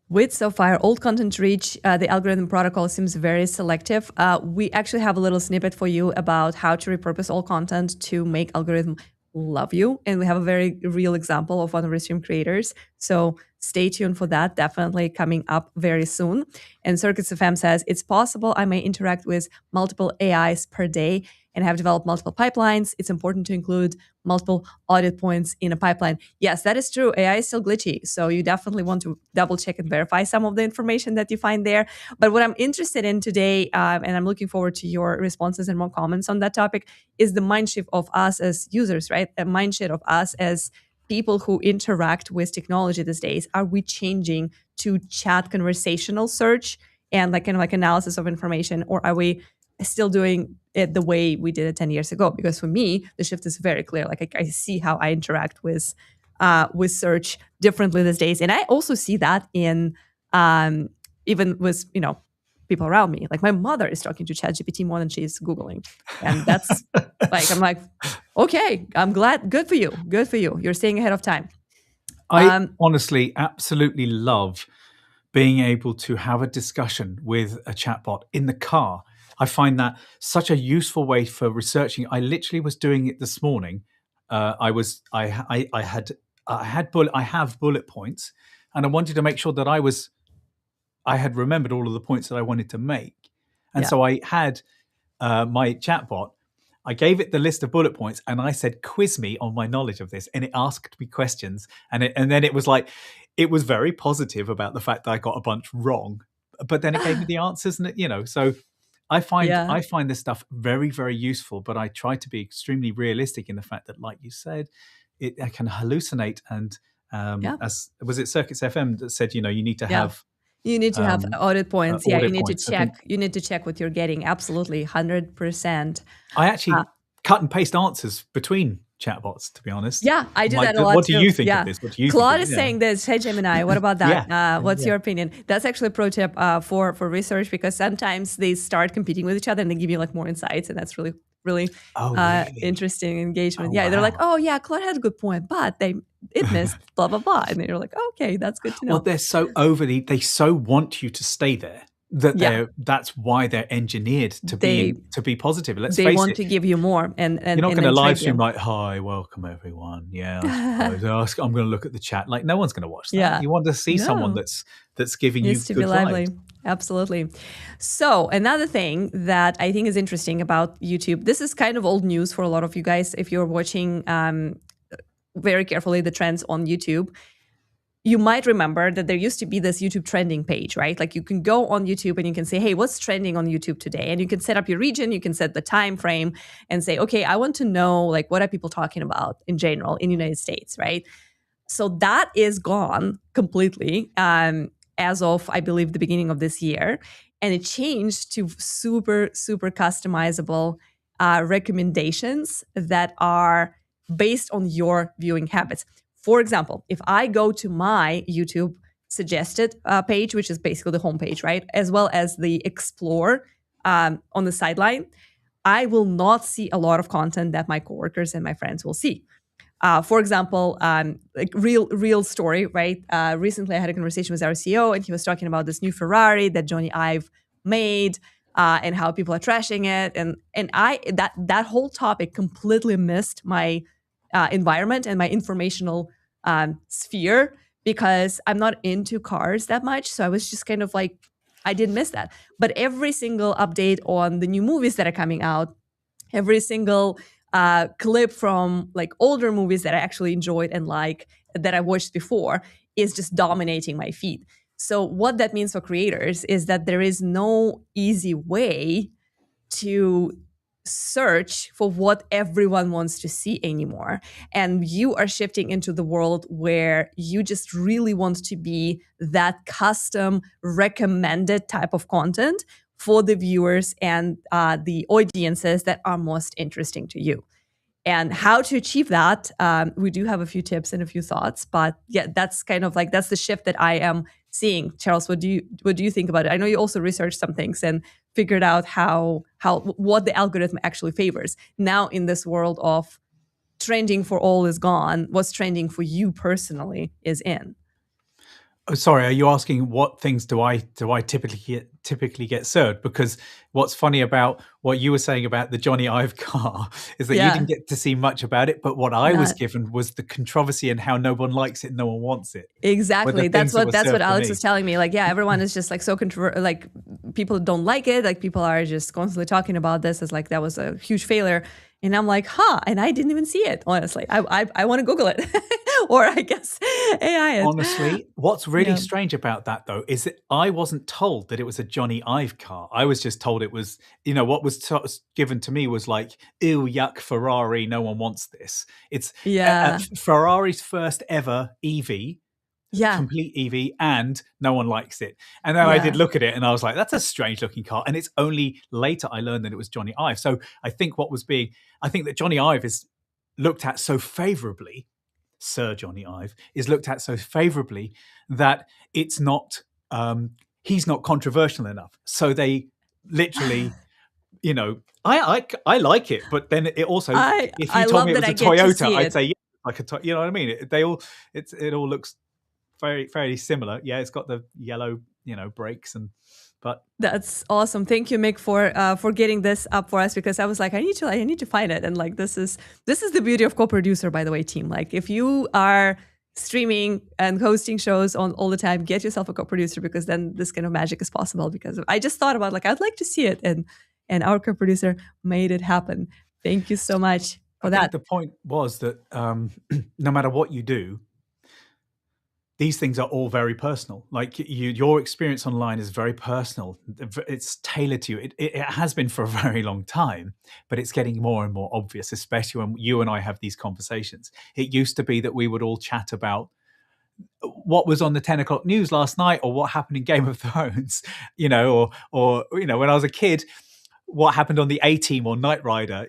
[SPEAKER 1] With Sapphire, old content reach, the algorithm protocol seems very selective. We actually have a little snippet for you about how to repurpose old content to make algorithm love you. And we have a very real example of one of Restream creators. So stay tuned for that. Definitely coming up very soon. And Circuits FM says, it's possible I may interact with multiple AIs per day and have developed multiple pipelines. It's important to include multiple audit points in a pipeline. Yes, that is true. AI is still glitchy. So you definitely want to double check and verify some of the information that you find there. But what I'm interested in today, and I'm looking forward to your responses and more comments on that topic, is the mind shift of us as users, right? A mind shift of us as people who interact with technology these days, are we changing to chat conversational search and like kind of like analysis of information, or are we still doing it the way we did it 10 years ago? Because for me, the shift is very clear. Like I see how I interact with search differently these days. And I also see that in even with, people around me. Like my mother is talking to ChatGPT more than she's Googling. And that's like, I'm like, okay, I'm glad. Good for you. Good for you. You're staying ahead of time.
[SPEAKER 2] I honestly absolutely love being able to have a discussion with a chatbot in the car. I find that such a useful way for researching. I literally was doing it this morning. I have bullet points, and I wanted to make sure that I had remembered all of the points that I wanted to make. And so I had my chatbot, I gave it the list of bullet points and I said, quiz me on my knowledge of this. And it asked me questions. And then it was like, it was very positive about the fact that I got a bunch wrong, but then it gave me the answers. And, so I find this stuff very, very useful, but I try to be extremely realistic in the fact that, like you said, I can hallucinate. And as was it Circuits FM that said, you need to have
[SPEAKER 1] audit points. You need
[SPEAKER 2] points.
[SPEAKER 1] to check. You need to check what you're getting. Absolutely, 100%.
[SPEAKER 2] I actually cut and paste answers between chatbots, to be honest.
[SPEAKER 1] Yeah, I do that a lot.
[SPEAKER 2] What do you think of this? What do you
[SPEAKER 1] Claude
[SPEAKER 2] think
[SPEAKER 1] is saying this. Hey, Gemini, what about that? What's your opinion? That's actually a pro tip for research, because sometimes they start competing with each other and they give you like more insights, and that's really interesting engagement. They're like, oh yeah, Claude has a good point, but it missed blah blah blah, and you're like, okay, that's good to know.
[SPEAKER 2] Well, they're so they so want you to stay there that that's why they're engineered to be positive. Let's face it,
[SPEAKER 1] they want to give you more, and
[SPEAKER 2] you're not going to live stream like, hi, welcome everyone. I suppose I'm going to look at the chat. Like, no one's going to watch that. You want to see someone that's giving you good vibes.
[SPEAKER 1] Absolutely. So another thing that I think is interesting about YouTube, this is kind of old news for a lot of you guys. If you're watching very carefully the trends on YouTube, you might remember that there used to be this YouTube trending page, right? Like you can go on YouTube and you can say, hey, what's trending on YouTube today? And you can set up your region, you can set the time frame and say, okay, I want to know, like, what are people talking about in general in the United States, right? So that is gone completely as of, I believe, the beginning of this year. And it changed to super, super customizable recommendations that are based on your viewing habits. For example, if I go to my YouTube suggested page, which is basically the homepage, right, as well as the explore on the sideline, I will not see a lot of content that my coworkers and my friends will see. For example, like real story, right? Recently, I had a conversation with our CEO, and he was talking about this new Ferrari that Johnny Ive made, and how people are trashing it, and that whole topic completely missed my environment and my informational sphere, because I'm not into cars that much. So I was just kind of like, I did miss that. But every single update on the new movies that are coming out, every single clip from like older movies that I actually enjoyed and like that I watched before is just dominating my feed. So what that means for creators is that there is no easy way to search for what everyone wants to see anymore. And you are shifting into the world where you just really want to be that custom recommended type of content for the viewers and the audiences that are most interesting to you. And how to achieve that, we do have a few tips and a few thoughts, but yeah, that's kind of like, that's the shift that I am seeing. Charles, what do you think about it? I know you also researched some things and figured out what the algorithm actually favors. Now in this world of trending for all is gone, what's trending for you personally is in.
[SPEAKER 2] Oh, sorry, are you asking what things do I typically get served? Because what's funny about what you were saying about the Johnny Ive car is that you didn't get to see much about it, but what I was given was the controversy and how no one likes it, no one wants it.
[SPEAKER 1] Exactly. That's what Alex was telling me. Like, yeah, everyone is just like so controversial. Like, people don't like it. Like, people are just constantly talking about this as like that was a huge failure. And I'm like, and I didn't even see it, honestly. I want to Google it. or I guess AI is.
[SPEAKER 2] Honestly, what's really strange about that, though, is that I wasn't told that it was a Johnny Ive car. I was just told it was, what was given to me was like, ew, yuck, Ferrari, no one wants this. It's Ferrari's first ever EV, complete EV, and no one likes it. And then I did look at it and I was like, that's a strange looking car. And it's only later I learned that it was Johnny Ive. So I think that Johnny Ive is looked at so favorably, Sir Johnny Ive is looked at so favorably that it's not, he's not controversial enough. So they literally, I like it, but then it also, if you told me it was a Toyota, I'd say, yeah, like you know what I mean? It all looks very, very similar. Yeah, it's got the yellow, brakes but
[SPEAKER 1] that's awesome. Thank you, Mick, for getting this up for us, because I was like, I need to find it. And like, this is the beauty of co-producer, by the way, team. Like, if you are streaming and hosting shows on all the time, get yourself a co-producer, because then this kind of magic is possible. Because I just thought about, like, I'd like to see it, and our co-producer made it happen. Thank you so much for that.
[SPEAKER 2] I think the point was that no matter what you do, these things are all very personal. Like, your experience online is very personal. It's tailored to you. It has been for a very long time, but it's getting more and more obvious, especially when you and I have these conversations. It used to be that we would all chat about what was on the 10 o'clock news last night, or what happened in Game of Thrones, or when I was a kid, what happened on the A-Team or Knight Rider,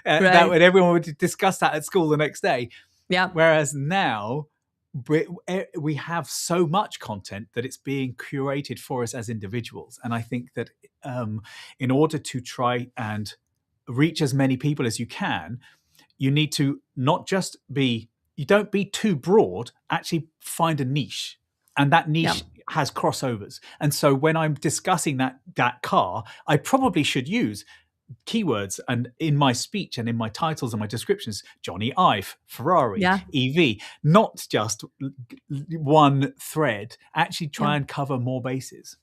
[SPEAKER 2] that when everyone would discuss that at school the next day.
[SPEAKER 1] Yeah.
[SPEAKER 2] Whereas now, we have so much content that it's being curated for us as individuals. And I think that in order to try and reach as many people as you can, you need to you don't be too broad, actually find a niche. And that niche has crossovers. And so when I'm discussing that car, I probably should use keywords and in my speech and in my titles and my descriptions, Johnny Ive, Ferrari, EV, not just one thread, actually try and cover more bases.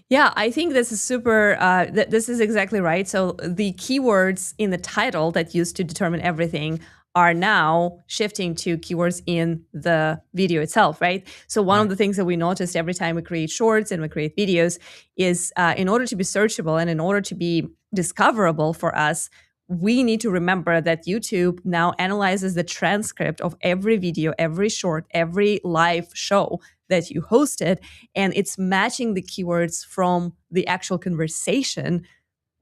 [SPEAKER 1] Yeah, I think this is super, this is exactly right. So the keywords in the title that used to determine everything are now shifting to keywords in the video itself, right? So one of the things that we noticed every time we create shorts and we create videos is in order to be searchable and in order to be discoverable for us, we need to remember that YouTube now analyzes the transcript of every video, every short, every live show that you hosted, and it's matching the keywords from the actual conversation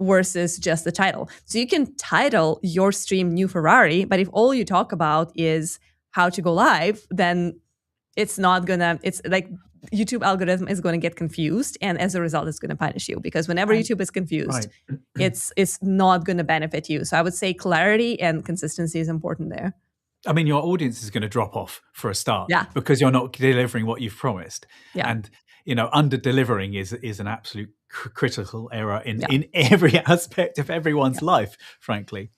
[SPEAKER 1] versus just the title. So you can title your stream New Ferrari, but if all you talk about is how to go live, then it's like YouTube algorithm is going to get confused, and as a result, it's going to punish you, because whenever YouTube is confused, it's not going to benefit you. So I would say clarity and consistency is important there.
[SPEAKER 2] I mean, your audience is going to drop off for a start, because you're not delivering what you've promised. And under delivering is an absolute critical error in every aspect of everyone's life, frankly.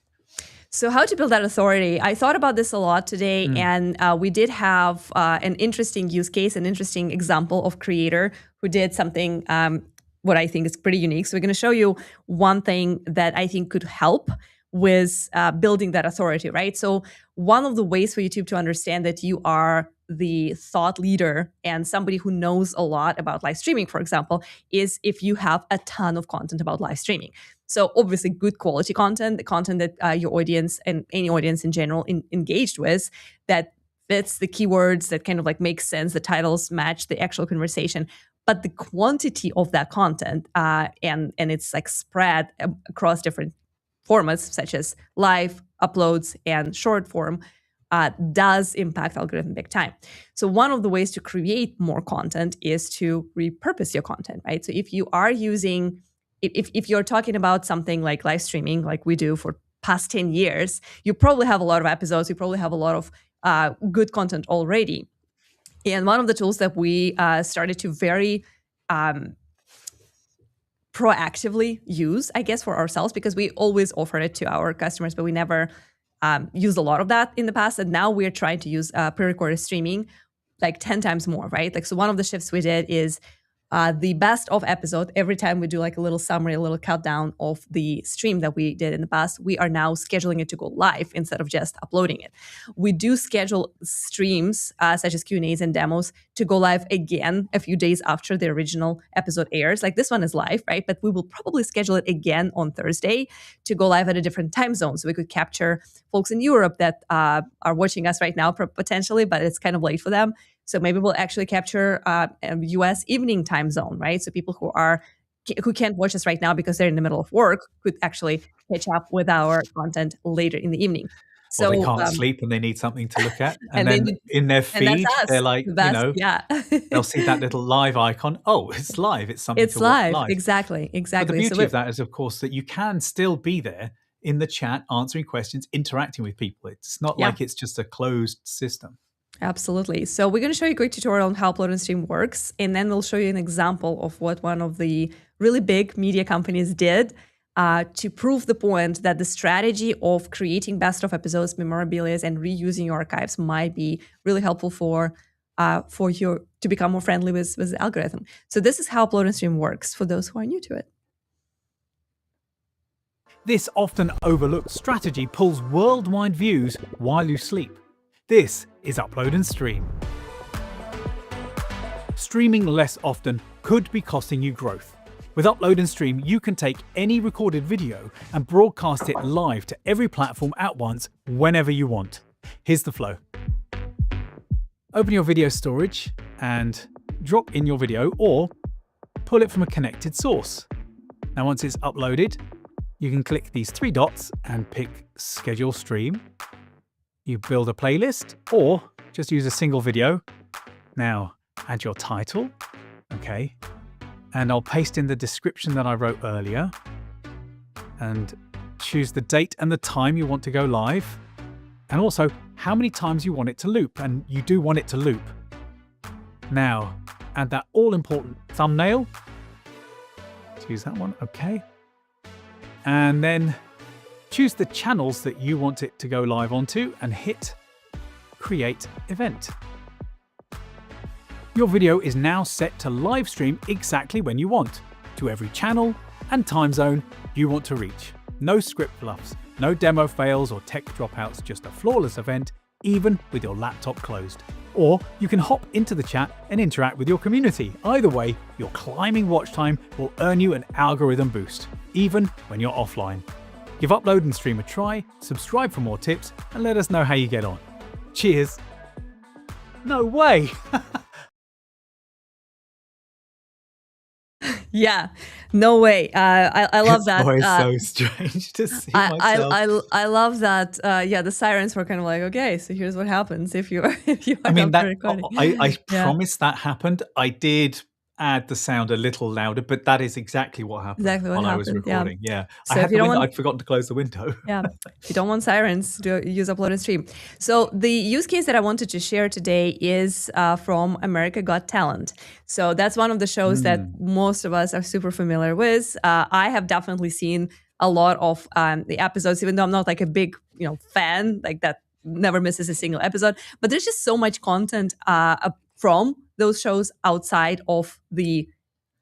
[SPEAKER 1] So how to build that authority? I thought about this a lot today, and we did have an interesting use case, an interesting example of creator who did something what I think is pretty unique. So we're going to show you one thing that I think could help with building that authority, right? So one of the ways for YouTube to understand that you are the thought leader and somebody who knows a lot about live streaming, for example, is if you have a ton of content about live streaming. So obviously good quality content, the content that your audience and any audience in general engaged with, that fits the keywords, that kind of like makes sense, the titles match the actual conversation. But the quantity of that content and it's like spread across different formats such as live, uploads, and short form does impact algorithm big time. So one of the ways to create more content is to repurpose your content, right? So if you are using, if you're talking about something like live streaming, like we do for past 10 years, you probably have a lot of episodes, you probably have a lot of good content already. And one of the tools that we started to very proactively use, I guess, for ourselves, because we always offer it to our customers, but we never used a lot of that in the past. And now we're trying to use pre-recorded streaming like 10 times more, right? Like, so one of the shifts we did is the best of episode. Every time we do like a little summary, a little countdown of the stream that we did in the past, we are now scheduling it to go live instead of just uploading it. We do schedule streams such as Q&As and demos to go live again a few days after the original episode airs. Like this one is live, right? But we will probably schedule it again on Thursday to go live at a different time zone. So we could capture folks in Europe that are watching us right now potentially, but it's kind of late for them. So maybe we'll actually capture a US evening time zone, right? So people who can't watch us right now because they're in the middle of work could actually catch up with our content later in the evening.
[SPEAKER 2] So they can't sleep and they need something to look at. And,
[SPEAKER 1] then
[SPEAKER 2] in their feed, they're like,
[SPEAKER 1] yeah.
[SPEAKER 2] they'll see that little live icon. Oh, it's live. It's something to watch live.
[SPEAKER 1] Exactly.
[SPEAKER 2] But the beauty of that is, of course, that you can still be there in the chat, answering questions, interacting with people. It's not like it's just a closed system.
[SPEAKER 1] Absolutely. So we're going to show you a quick tutorial on how Upload and Stream works, and then we'll show you an example of what one of the really big media companies did to prove the point that the strategy of creating best of episodes, memorabilia, and reusing your archives might be really helpful for you to become more friendly with the algorithm. So this is how Upload and Stream works for those who are new to it.
[SPEAKER 2] This often overlooked strategy pulls worldwide views while you sleep. This is Upload and Stream. Streaming less often could be costing you growth. With Upload and Stream, you can take any recorded video and broadcast it live to every platform at once, whenever you want. Here's the flow. Open your video storage and drop in your video or pull it from a connected source. Now, once it's uploaded, you can click these three dots and pick Schedule Stream. You build a playlist or just use a single video. Now, add your title. Okay. And I'll paste in the description that I wrote earlier and choose the date and the time you want to go live, and also how many times you want it to loop, and you do want it to loop. Now, add that all-important thumbnail. Choose that one, okay. And then choose the channels that you want it to go live onto and hit Create Event. Your video is now set to live stream exactly when you want, to every channel and time zone you want to reach. No script fluffs, no demo fails or tech dropouts, just a flawless event, even with your laptop closed. Or you can hop into the chat and interact with your community. Either way, your climbing watch time will earn you an algorithm boost, even when you're offline. Give Upload and Stream a try, subscribe for more tips, and let us know how you get on. Cheers! No way!
[SPEAKER 1] Yeah, no way. I love that.
[SPEAKER 2] It's so strange to see myself.
[SPEAKER 1] I love that. Yeah, the sirens were kind of like, okay, so here's what happens if you are
[SPEAKER 2] I mean, I promise that happened. I did add the sound a little louder, but that is exactly what happened while I was recording. Yeah.
[SPEAKER 1] So
[SPEAKER 2] I'd forgotten to close the window.
[SPEAKER 1] Yeah. If you don't want sirens, use Upload and Stream. So the use case that I wanted to share today is from America Got Talent. So that's one of the shows that most of us are super familiar with. I have definitely seen a lot of the episodes, even though I'm not like a big, fan like that, never misses a single episode. But there's just so much content from those shows outside of the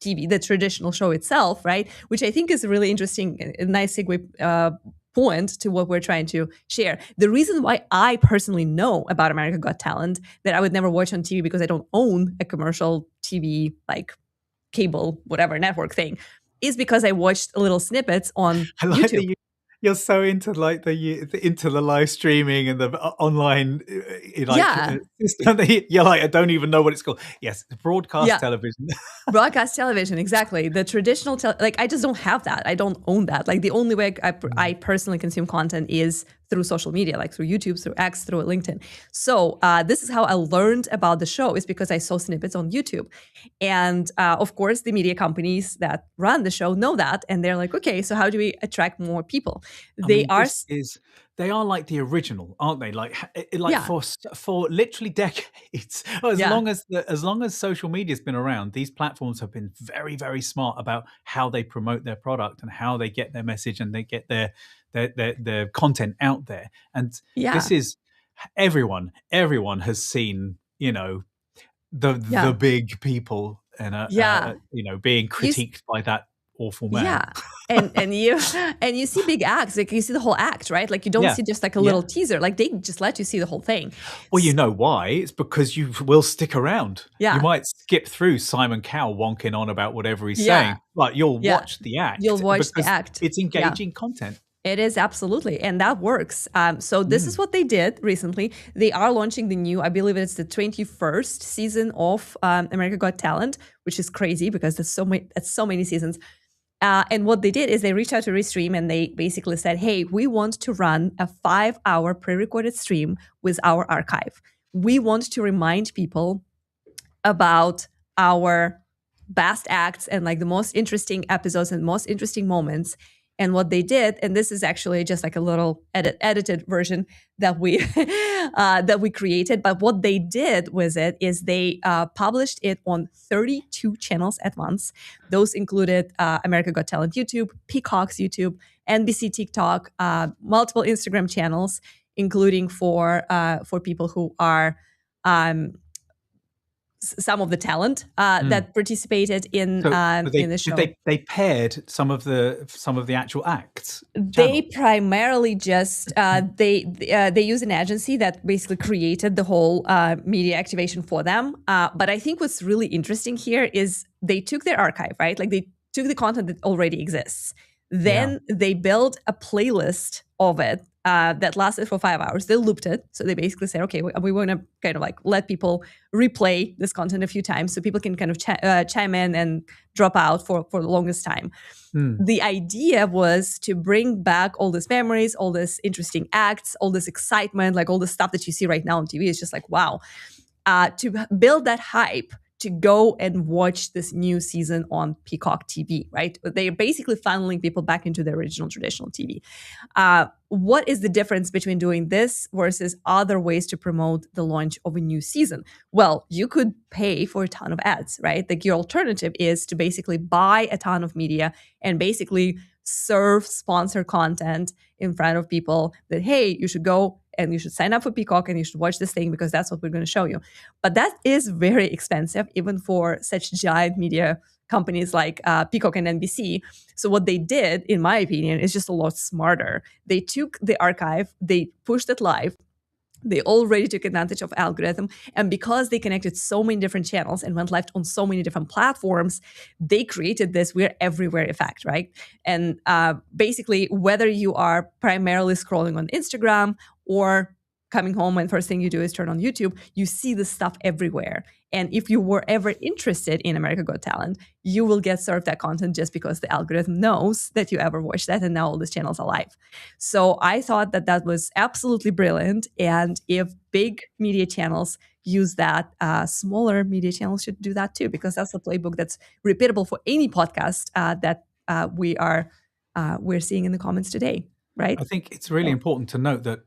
[SPEAKER 1] TV, the traditional show itself, right? Which I think is a really interesting, a nice segue point to what we're trying to share. The reason why I personally know about America Got Talent that I would never watch on TV because I don't own a commercial TV, like cable, whatever network thing, is because I watched little snippets on YouTube.
[SPEAKER 2] You're so into like the live streaming and the online system. You're like, I don't even know what it's called. Yes, broadcast television.
[SPEAKER 1] Broadcast television, exactly. The traditional I just don't have that. I don't own that. Like the only way I personally consume content is through social media, like through YouTube, through X, through LinkedIn. So this is how I learned about the show, is because I saw snippets on YouTube. And of course, the media companies that run the show know that. And they're like, okay, so how do we attract more people? They are
[SPEAKER 2] like the original, aren't they? For literally decades. As long as social media's been around, these platforms have been very, very smart about how they promote their product and how they get their message and they get their content out there. And this is everyone has seen, the big people and being critiqued by that awful man.
[SPEAKER 1] Yeah. And you see big acts, like you see the whole act, right? Like you don't see just like a little teaser, like they just let you see the whole thing.
[SPEAKER 2] Well, you know why? It's because you will stick around.
[SPEAKER 1] Yeah.
[SPEAKER 2] You might skip through Simon Cowell wonking on about whatever he's saying, but you'll watch the act.
[SPEAKER 1] You'll watch the act.
[SPEAKER 2] It's engaging content.
[SPEAKER 1] It is, absolutely. And that works. So this is what they did recently. They are launching the new, I believe it's the 21st season of America Got Talent, which is crazy because there's so many seasons. And what they did is they reached out to Restream and they basically said, hey, we want to run a 5-hour pre-recorded stream with our archive. We want to remind people about our best acts and like the most interesting episodes and most interesting moments. And what they did, and this is actually just like a little edited version that we created. But what they did with it is they published it on 32 channels at once. Those included America Got Talent YouTube, Peacock's YouTube, NBC TikTok, multiple Instagram channels, including for people who are some of the talent that participated in the show.
[SPEAKER 2] They paired some of the actual acts.
[SPEAKER 1] They primarily just they use an agency that basically created the whole media activation for them. But I think what's really interesting here is they took their archive, right? Like they took the content that already exists. Then they built a playlist of it that lasted for 5 hours. They looped it. So they basically said, okay, we want to kind of like let people replay this content a few times so people can kind of chime in and drop out for the longest time. The idea was to bring back all these memories, all this interesting acts, all this excitement, like all the stuff that you see right now on TV. It's just like, wow. To build that hype to go and watch this new season on Peacock TV, right? They're basically funneling people back into the original traditional TV. What is the difference between doing this versus other ways to promote the launch of a new season? Well, you could pay for a ton of ads, right? Like your alternative is to basically buy a ton of media and basically serve sponsor content in front of people that, hey, you should go and you should sign up for Peacock and you should watch this thing because that's what we're going to show you. But that is very expensive, even for such giant media companies like Peacock and NBC. So what they did, in my opinion, is just a lot smarter. They took the archive, they pushed it live. They already took advantage of algorithm. And because they connected so many different channels and went live on so many different platforms, they created this we're everywhere effect, right? And basically, whether you are primarily scrolling on Instagram or coming home and first thing you do is turn on YouTube, you see this stuff everywhere. And if you were ever interested in America Got Talent, you will get served that content just because the algorithm knows that you ever watched that and now all these channels are live. So I thought that that was absolutely brilliant. And if big media channels use that, smaller media channels should do that too, because that's a playbook that's repeatable for any podcast that we're seeing in the comments today, right?
[SPEAKER 2] I think it's really important to note that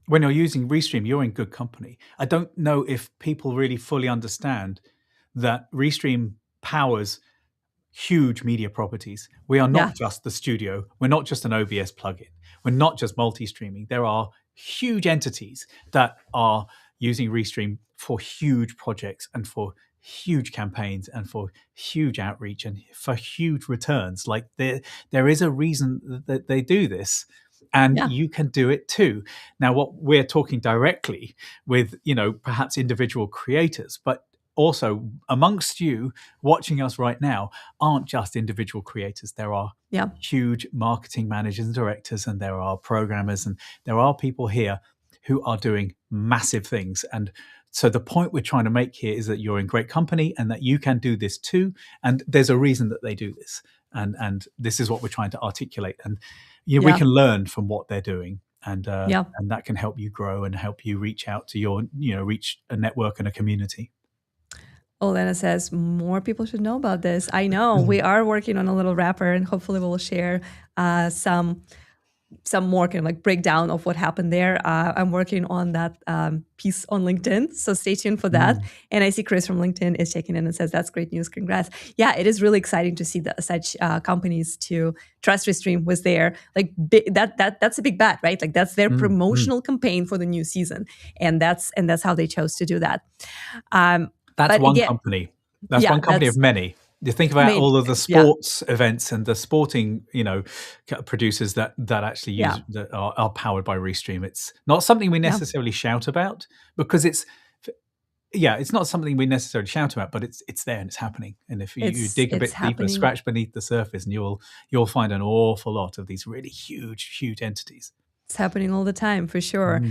[SPEAKER 2] when you're using Restream, you're in good company. I don't know if people really fully understand that Restream powers huge media properties. We are not just the studio. We're not just an OBS plugin. We're not just multi-streaming. There are huge entities that are using Restream for huge projects and for huge campaigns and for huge outreach and for huge returns. Like there is a reason that they do this. And you can do it too. Now, what we're talking directly with, perhaps individual creators, but also amongst you watching us right now aren't just individual creators. There are huge marketing managers and directors, and there are programmers, and there are people here who are doing massive things. And so the point we're trying to make here is that you're in great company and that you can do this too. And there's a reason that they do this. And this is what we're trying to articulate. And we can learn from what they're doing, and that can help you grow and help you reach out to reach a network and a community.
[SPEAKER 1] Olena says more people should know about this. I know we are working on a little wrapper, and hopefully we'll share some more kind of like breakdown of what happened there. I'm working on that piece on LinkedIn, so stay tuned for that. And I see Chris from LinkedIn is checking in and says, that's great news, congrats. Yeah, it is really exciting to see such companies to trust Restream was there. Like that's a big bet, right? Like that's their promotional campaign for the new season. And that's how they chose to do that.
[SPEAKER 2] That's one company. That's one company of many. You think about all of the sports events and the sporting, producers that actually use that are powered by Restream. It's not something we necessarily shout about because it's not something we necessarily shout about, but it's there and it's happening. And if you dig a bit deeper, scratch beneath the surface, and you'll find an awful lot of these really huge entities.
[SPEAKER 1] It's happening all the time, for sure.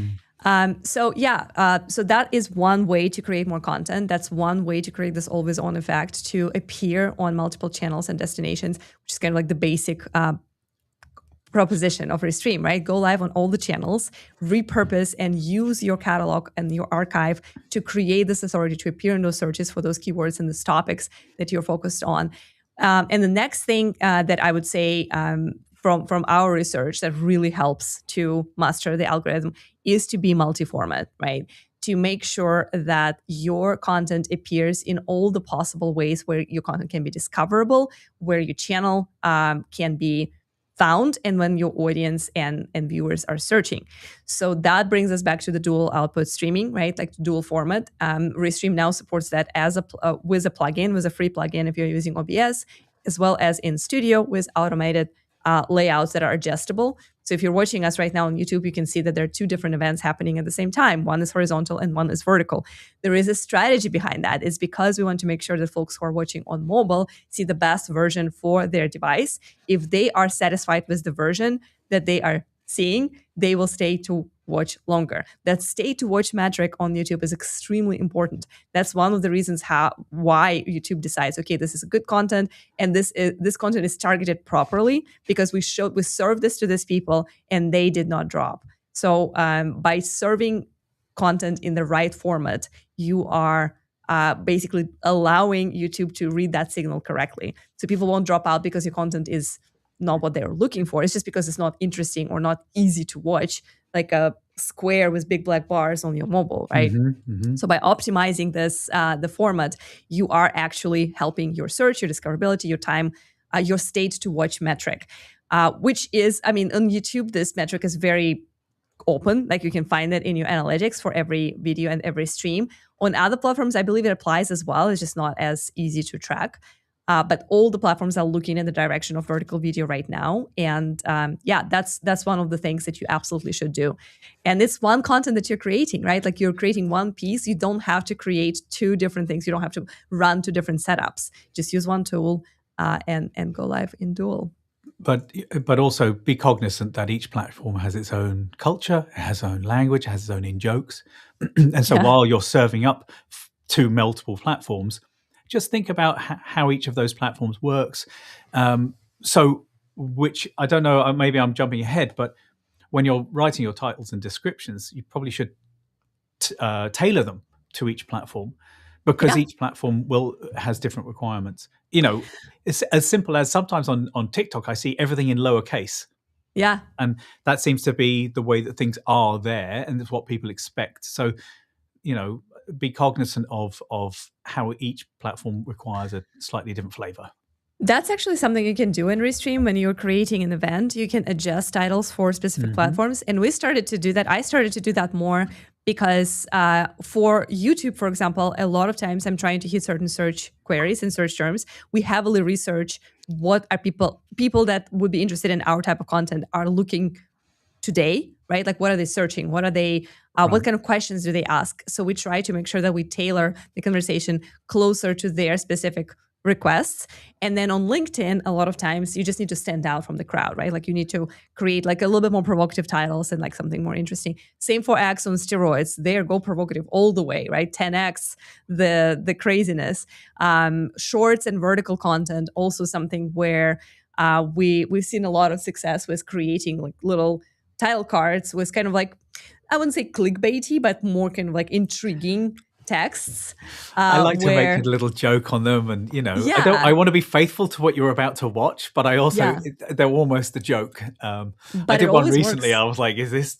[SPEAKER 1] So that is one way to create more content. That's one way to create this always on effect, to appear on multiple channels and destinations, which is kind of like the basic proposition of Restream, right? Go live on all the channels, repurpose and use your catalog and your archive to create this authority to appear in those searches for those keywords and those topics that you're focused on. And the next thing that I would say from our research that really helps to master the algorithm is to be multi-format, right? To make sure that your content appears in all the possible ways where your content can be discoverable, where your channel can be found, and when your audience and viewers are searching. So that brings us back to the dual output streaming, right? Like dual format. Restream now supports that as with a plugin, with a free plugin if you're using OBS, as well as in Studio with automated layouts that are adjustable. So if you're watching us right now on YouTube, you can see that there are two different events happening at the same time. One is horizontal and one is vertical. There is a strategy behind that. It's because we want to make sure that folks who are watching on mobile see the best version for their device. If they are satisfied with the version that they are seeing, they will stay to watch longer. That stay to watch metric on YouTube is extremely important. That's one of the reasons why YouTube decides, okay, this is good content and this content is targeted properly because we served this to these people and they did not drop. So by serving content in the right format, you are basically allowing YouTube to read that signal correctly. So people won't drop out because your content is not what they're looking for. It's just because it's not interesting or not easy to watch, like a square with big black bars on your mobile, right? So by optimizing this, the format, you are actually helping your search, your discoverability, your time, your state to watch metric, which is, I mean, on YouTube, this metric is very open. Like you can find it in your analytics for every video and every stream. On other platforms, I believe it applies as well. It's just not as easy to track. But all the platforms are looking in the direction of vertical video right now. And that's one of the things that you absolutely should do. And it's one content that you're creating, right? Like you're creating one piece. You don't have to create two different things. You don't have to run two different setups. Just use one tool and go live in dual.
[SPEAKER 2] But also be cognizant that each platform has its own culture, it has its own language, it has its own in-jokes. And so while you're serving up to multiple platforms, just think about how each of those platforms works. So which, I don't know, maybe I'm jumping ahead, but when you're writing your titles and descriptions, you probably should tailor them to each platform because each platform has different requirements. You know, it's as simple as sometimes on TikTok, I see everything in lowercase.
[SPEAKER 1] Yeah.
[SPEAKER 2] And that seems to be the way that things are there, and it's what people expect. So, you know, be cognizant of how each platform requires a slightly different flavor.
[SPEAKER 1] That's actually something you can do in Restream when you're creating an event. You can adjust titles for specific platforms. And we started to do that. I started to do that more because for YouTube, for example, a lot of times I'm trying to hit certain search queries and search terms. We heavily research what are people that would be interested in our type of content are looking today, right? Like what are they searching? What are they, what kind of questions do they ask? So we try to make sure that we tailor the conversation closer to their specific requests. And then on LinkedIn, a lot of times you just need to stand out from the crowd, right? Like you need to create like a little bit more provocative titles and like something more interesting. Same for X on steroids. There, go provocative all the way, right? 10X, the craziness. Shorts and vertical content, also something where we've seen a lot of success with creating like little title cards with kind of like, I wouldn't say clickbaity, but more kind of like intriguing texts.
[SPEAKER 2] I like to make a little joke on them, and you know, I want to be faithful to what you're about to watch, but I also they're almost a joke. I did one recently. Works. I was like,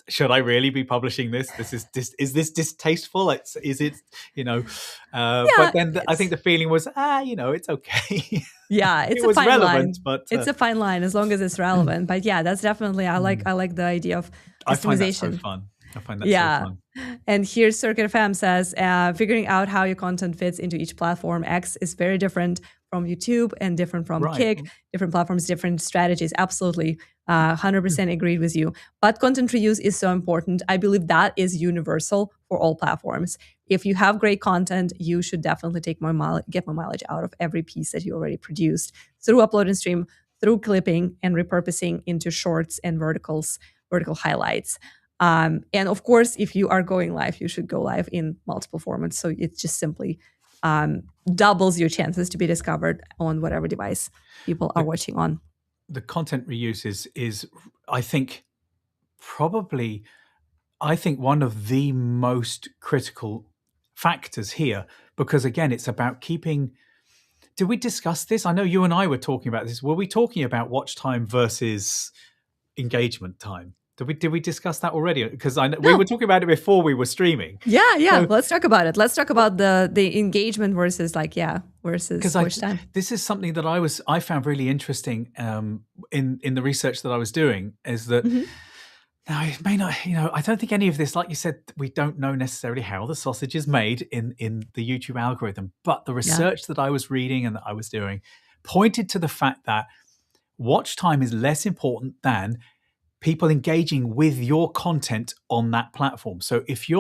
[SPEAKER 2] should I really be publishing this? Is this distasteful? Is it, you know? But then I think the feeling was, you know, it's okay.
[SPEAKER 1] Yeah, it's
[SPEAKER 2] it was
[SPEAKER 1] a fine
[SPEAKER 2] relevant,
[SPEAKER 1] line.
[SPEAKER 2] But
[SPEAKER 1] it's a fine line as long as it's relevant. But yeah, that's definitely I like the idea of customization.
[SPEAKER 2] I find that so fun. I find that so fun.
[SPEAKER 1] And here Circuit FM says, figuring out how your content fits into each platform X is very different from YouTube and different from Kick, different platforms, different strategies. Absolutely. 100% agreed with you. But content reuse is so important. I believe that is universal for all platforms. If you have great content, you should definitely get more mileage out of every piece that you already produced through upload and stream, through clipping and repurposing into shorts and vertical highlights. And of course, if you are going live, you should go live in multiple formats. So it just simply doubles your chances to be discovered on whatever device people are watching on.
[SPEAKER 2] The content reuse is I think, one of the most critical factors here, because again, it's about keeping. Did we discuss this? I know you and I were talking about this. Were we talking about watch time versus engagement time? Did we discuss that already? Because I know we were talking about it before we were streaming.
[SPEAKER 1] Yeah. So, let's talk about it. Let's talk about the engagement versus versus watch time.
[SPEAKER 2] This is something that I found really interesting in the research that I was doing, is that now it may not, I don't think any of this, like you said, we don't know necessarily how the sausage is made in the YouTube algorithm, but the research that I was reading and that I was doing pointed to the fact that watch time is less important than people engaging with your content on that platform. So if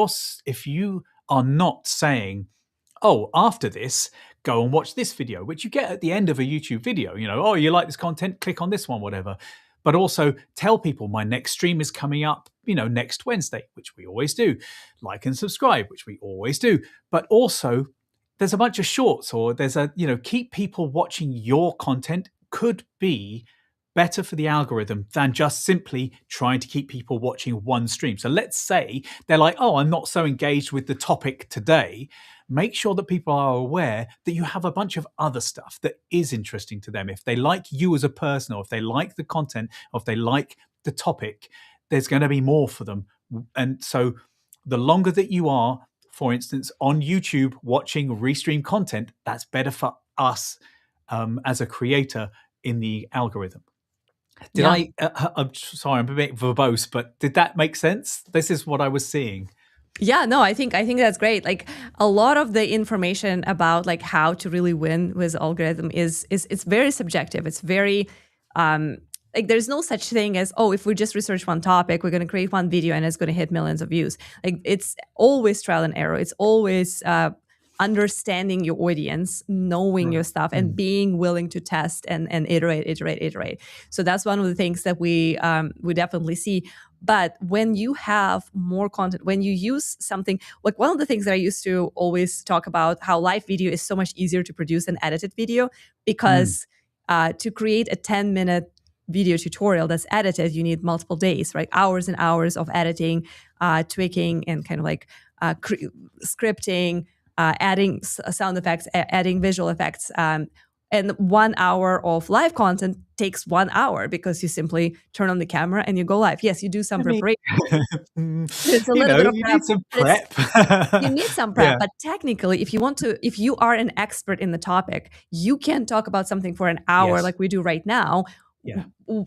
[SPEAKER 2] you are not saying, oh, after this, go and watch this video, which you get at the end of a YouTube video, oh, you like this content, click on this one, whatever. But also tell people my next stream is coming up, next Wednesday, which we always do. Like and subscribe, which we always do. But also there's a bunch of shorts, or there's keep people watching your content could be better for the algorithm than just simply trying to keep people watching one stream. So let's say they're like, oh, I'm not so engaged with the topic today. Make sure that people are aware that you have a bunch of other stuff that is interesting to them. If they like you as a person, or if they like the content, or if they like the topic, there's going to be more for them. And so the longer that you are, for instance, on YouTube watching Restream content, that's better for us as a creator in the algorithm. I'm sorry, I'm a bit verbose, but did that make sense? This is what I was seeing.
[SPEAKER 1] Yeah, no, I think that's great. Like, a lot of the information about like how to really win with algorithm is it's very subjective. It's very like, there's no such thing as, oh, if we just research one topic, we're going to create one video and it's going to hit millions of views. Like, it's always trial and error. It's always understanding your audience, knowing your stuff, and being willing to test and iterate. So that's one of the things that we definitely see. But when you have more content, when you use something, like one of the things that I used to always talk about, how live video is so much easier to produce than edited video, because to create a 10-minute video tutorial that's edited, you need multiple days, right? Hours and hours of editing, tweaking, and kind of like scripting, adding sound effects, adding visual effects. And 1 hour of live content takes 1 hour, because you simply turn on the camera and you go live. Yes, you do some preparation. There's a little bit of prep.
[SPEAKER 2] Need some prep.
[SPEAKER 1] You need some prep, but technically, if you are an expert in the topic, you can talk about something for an hour, like we do right now,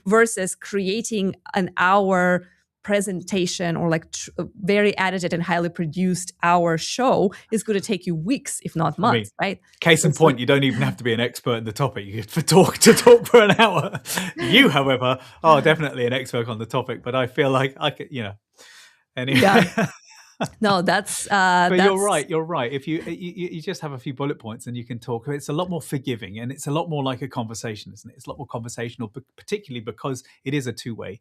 [SPEAKER 1] versus creating an hour presentation, or like very edited and highly produced hour show is going to take you weeks, if not months, right?
[SPEAKER 2] Case in point, you don't even have to be an expert in the topic. You get to talk for an hour. You, however, are definitely an expert on the topic, but I feel like I could, anyway.
[SPEAKER 1] Yeah. No, that's.
[SPEAKER 2] But you're right. You're right. If you just have a few bullet points and you can talk, it's a lot more forgiving, and it's a lot more like a conversation, isn't it? It's a lot more conversational, particularly because it is a two-way.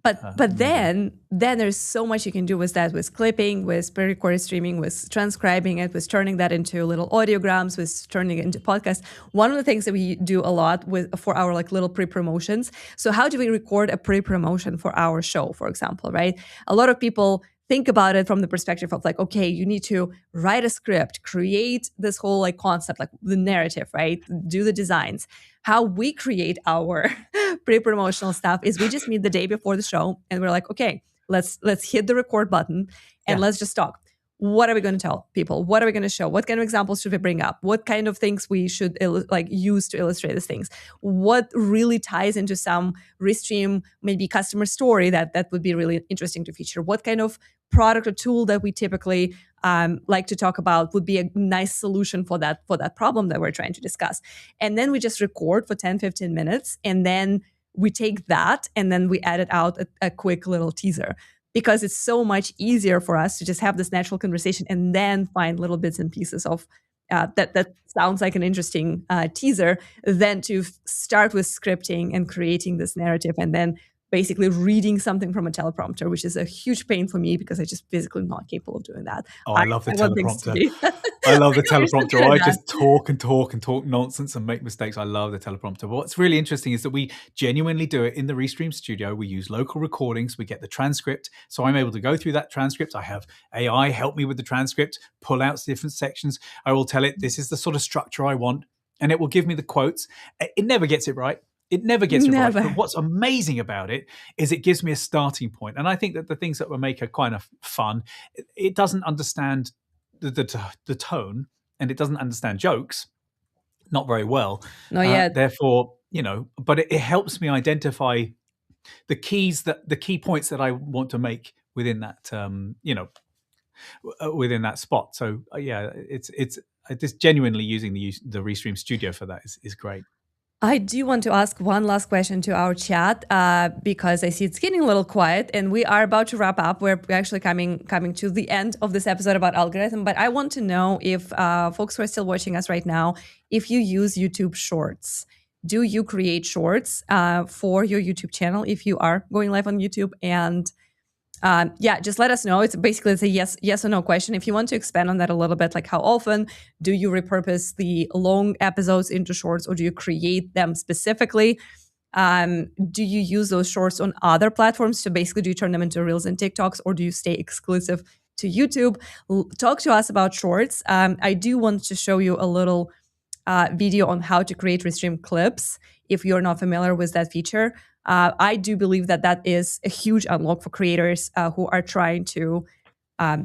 [SPEAKER 1] But then there's so much you can do with that, with clipping, with pre-recorded streaming, with transcribing it, with turning that into little audiograms, with turning it into podcasts. One of the things that we do a lot for our like little pre-promotions. So how do we record a pre-promotion for our show, for example, right? A lot of people think about it from the perspective of like, okay, you need to write a script, create this whole like concept, like the narrative, right? Do the designs. How we create our pre-promotional stuff is we just meet the day before the show and we're like, okay, let's hit the record button and let's just talk. what are we going to tell people? What are we going to show? What kind of examples should we bring up? What kind of things we should use to illustrate these things? What really ties into some Restream maybe customer story that would be really interesting to feature? What kind of product or tool that we typically like to talk about would be a nice solution for that problem that we're trying to discuss? And then we just record for 10-15 minutes, and then we take that and then we edit out a quick little teaser, because it's so much easier for us to just have this natural conversation and then find little bits and pieces of that sounds like an interesting teaser, than to start with scripting and creating this narrative and then basically reading something from a teleprompter, which is a huge pain for me because I just physically not capable of doing that.
[SPEAKER 2] Oh, I love the teleprompter.
[SPEAKER 1] I
[SPEAKER 2] love the teleprompter. I just talk and talk and talk nonsense and make mistakes. I love the teleprompter. But what's really interesting is that we genuinely do it in the Restream studio. We use local recordings. We get the transcript. So I'm able to go through that transcript. I have AI help me with the transcript, pull out different sections. I will tell it, this is the sort of structure I want. And it will give me the quotes. It never gets it right. It never gets it right. But what's amazing about it is it gives me a starting point. And I think that the things that will make it kind of fun, it doesn't understand the tone, and it doesn't understand jokes, not very well.
[SPEAKER 1] Not yet.
[SPEAKER 2] Therefore, but it helps me identify the key points that I want to make within that, within that spot. So yeah, it's just genuinely using the Restream studio for that is great.
[SPEAKER 1] I do want to ask one last question to our chat because I see it's getting a little quiet and we are about to wrap up. We're actually coming to the end of this episode about algorithm, but I want to know if folks who are still watching us right now, if you use YouTube Shorts. Do you create shorts for your YouTube channel if you are going live on YouTube? And just let us know. It's a yes or no question. If you want to expand on that a little bit, like how often do you repurpose the long episodes into shorts, or do you create them specifically? Do you use those shorts on other platforms? So basically, do you turn them into Reels and TikToks, or do you stay exclusive to YouTube? Talk to us about shorts. I do want to show you a little video on how to create Restream clips if you're not familiar with that feature. I do believe that is a huge unlock for creators who are trying to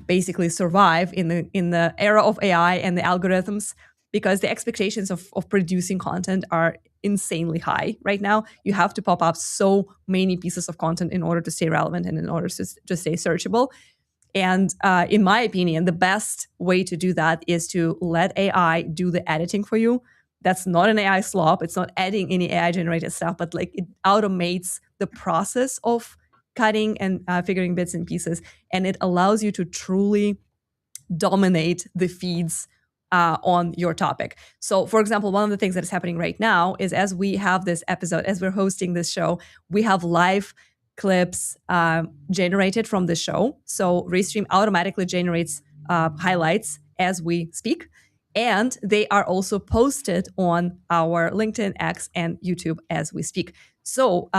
[SPEAKER 1] basically survive in the era of AI and the algorithms, because the expectations of producing content are insanely high right now. You have to pop up so many pieces of content in order to stay relevant and in order to stay searchable. And in my opinion, the best way to do that is to let AI do the editing for you. That's not an AI slop. It's not adding any AI-generated stuff, but like it automates the process of cutting and figuring bits and pieces, and it allows you to truly dominate the feeds on your topic. So, for example, one of the things that is happening right now is as we have this episode, as we're hosting this show, we have live clips generated from the show. So Restream automatically generates highlights as we speak. And they are also posted on our LinkedIn, X, and YouTube as we speak. So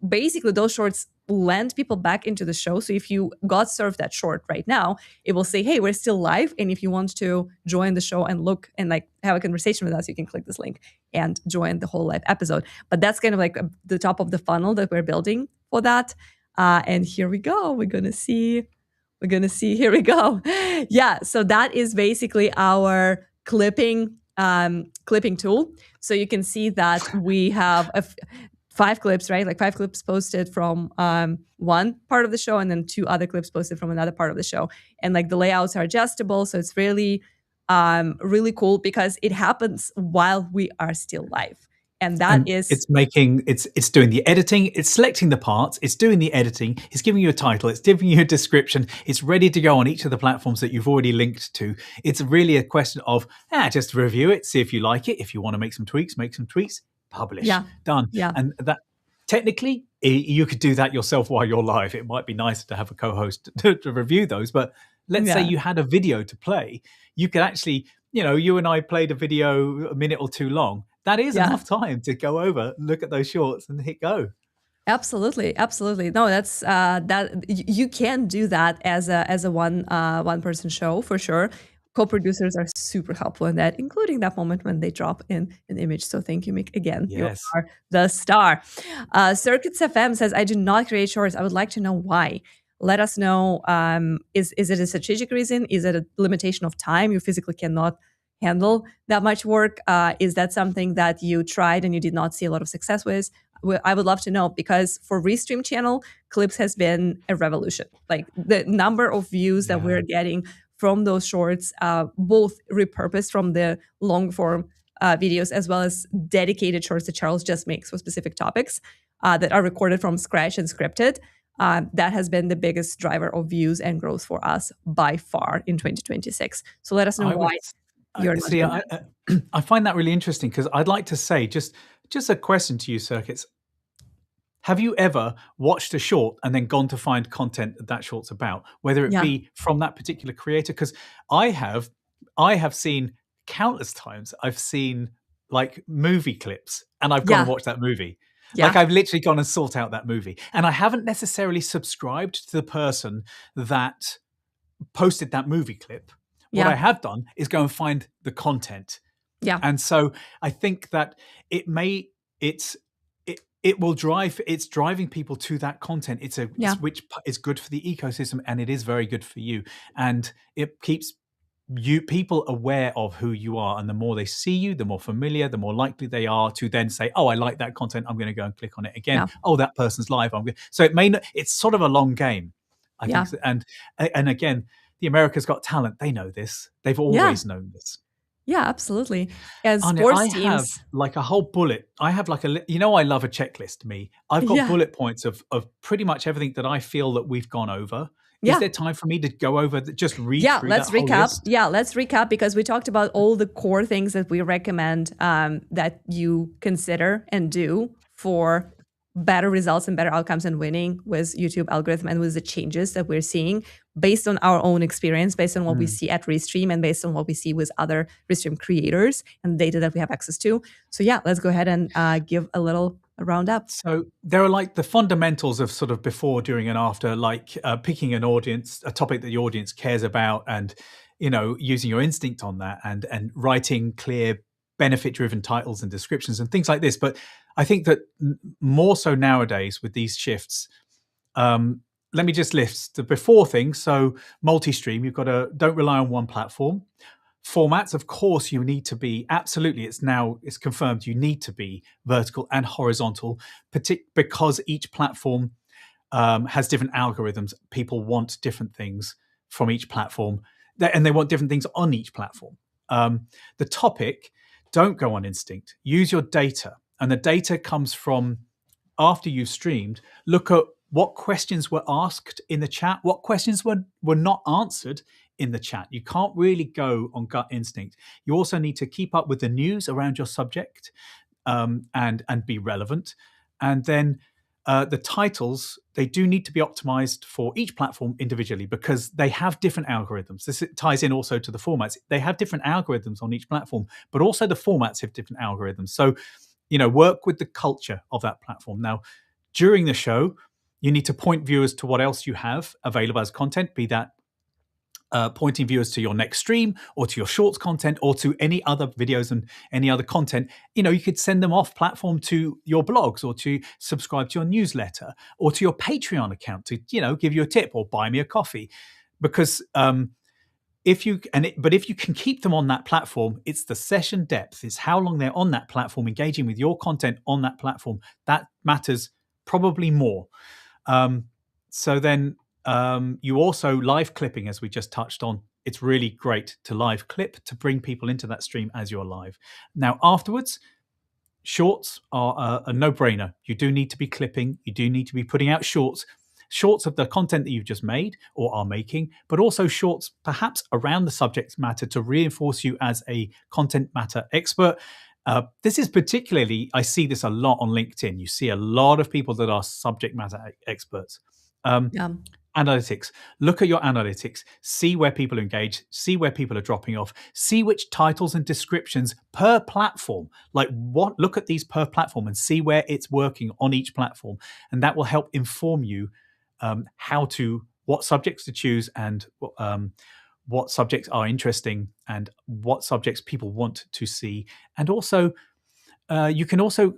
[SPEAKER 1] basically, those shorts land people back into the show. So if you got served that short right now, it will say, hey, we're still live. And if you want to join the show and look and like have a conversation with us, you can click this link and join the whole live episode. But that's kind of like the top of the funnel that we're building for that. And here we go. We're going to see. Here we go. Yeah. So that is basically our clipping tool. So you can see that we have 5 clips, right? Like 5 clips posted from one part of the show, and then 2 other clips posted from another part of the show. And like the layouts are adjustable, so it's really, really cool because it happens while we are still live. And
[SPEAKER 2] it's doing the editing, it's selecting the parts, it's doing the editing, it's giving you a title, it's giving you a description, it's ready to go on each of the platforms that you've already linked to. It's really a question of just review it, see if you like it. If you want to make some tweaks, publish, done.
[SPEAKER 1] Yeah.
[SPEAKER 2] And that technically you could do that yourself while you're live. It might be nicer to have a co-host to review those, but let's say you had a video to play, you could actually, you and I played a video a minute or 2 long. That is enough time to go over, look at those shorts, and hit go.
[SPEAKER 1] Absolutely. No, that's that you can do that as a one person show for sure. Co-producers are super helpful in that, including that moment when they drop in an image. So thank you, Mick, again.
[SPEAKER 2] Yes.
[SPEAKER 1] You are the star. Circuits FM says, I do not create shorts. I would like to know why. Let us know, is it a strategic reason? Is it a limitation of time? You physically cannot handle that much work? Is that something that you tried and you did not see a lot of success with? I would love to know, because for Restream channel, clips has been a revolution. Like the number of views that we're getting from those shorts, both repurposed from the long form videos as well as dedicated shorts that Charles just makes for specific topics that are recorded from scratch and scripted. That has been the biggest driver of views and growth for us by far in 2026. So let us know why you're not doing that.
[SPEAKER 2] I find that really interesting, because I'd like to say, just a question to you, Circuits. Have you ever watched a short and then gone to find content that short's about, whether it be from that particular creator? Because I have seen countless times. I've seen like movie clips and I've gone and watched that movie. Like I've literally gone and sought out that movie, and I haven't necessarily subscribed to the person that posted that movie clip. What I have done is go and find the content. And so I think that it's driving people to that content. It's which is good for the ecosystem, and it is very good for you. And it keeps people aware of who you are. And the more they see you, the more familiar, the more likely they are to then say, oh, I like that content, I'm going to go and click on it again. Oh, that person's live. So it's sort of a long game, I think. And again, the America's Got Talent, they know this. They've always known this.
[SPEAKER 1] Yeah, absolutely. As sports teams,
[SPEAKER 2] have like a whole bullet. I have like I love a checklist. I've got bullet points of pretty much everything that I feel that we've gone over. Is there time for me to go over just read through
[SPEAKER 1] let's
[SPEAKER 2] that whole
[SPEAKER 1] recap.
[SPEAKER 2] list?
[SPEAKER 1] Let's recap, because we talked about all the core things that we recommend that you consider and do for better results and better outcomes and winning with YouTube algorithm, and with the changes that we're seeing based on our own experience, based on what we see at Restream, and based on what we see with other Restream creators and data that we have access to. So let's go ahead and give a little roundup.
[SPEAKER 2] So there are like the fundamentals of sort of before, during, and after, like picking an audience, a topic that the audience cares about, and using your instinct on that, and writing clear benefit-driven titles and descriptions and things like this. But I think that more so nowadays with these shifts, let me just list the before things. So multi-stream, you've got to don't rely on one platform. Formats, of course, you need to be absolutely. It's confirmed. You need to be vertical and horizontal, because each platform has different algorithms. People want different things from each platform, and they want different things on each platform. The topic, don't go on instinct. Use your data, and the data comes from after you've streamed. Look at what questions were asked in the chat, what questions were not answered in the chat. You can't really go on gut instinct. You also need to keep up with the news around your subject, and be relevant. And then the titles, they do need to be optimized for each platform individually, because they have different algorithms. This ties in also to the formats. They have different algorithms on each platform, but also the formats have different algorithms. So, work with the culture of that platform. Now, during the show, you need to point viewers to what else you have available as content, be that pointing viewers to your next stream, or to your shorts content, or to any other videos and any other content. You could send them off platform to your blogs, or to subscribe to your newsletter, or to your Patreon account to, give you a tip or buy me a coffee. Because if you can keep them on that platform, it's the session depth, it's how long they're on that platform, engaging with your content on that platform, that matters probably more. So then you also live clipping, as we just touched on. It's really great to live clip to bring people into that stream as you're live. Now, afterwards, shorts are a no-brainer. You do need to be clipping. You do need to be putting out shorts of the content that you've just made or are making, but also shorts perhaps around the subject matter to reinforce you as a content matter expert. This is particularly, I see this a lot on LinkedIn. You see a lot of people that are subject matter experts. Analytics. Look at your analytics. See where people engage. See where people are dropping off. See which titles and descriptions per platform. Look at these per platform and see where it's working on each platform. And that will help inform you what subjects to choose, and what subjects are interesting, and what subjects people want to see. And also, you can also,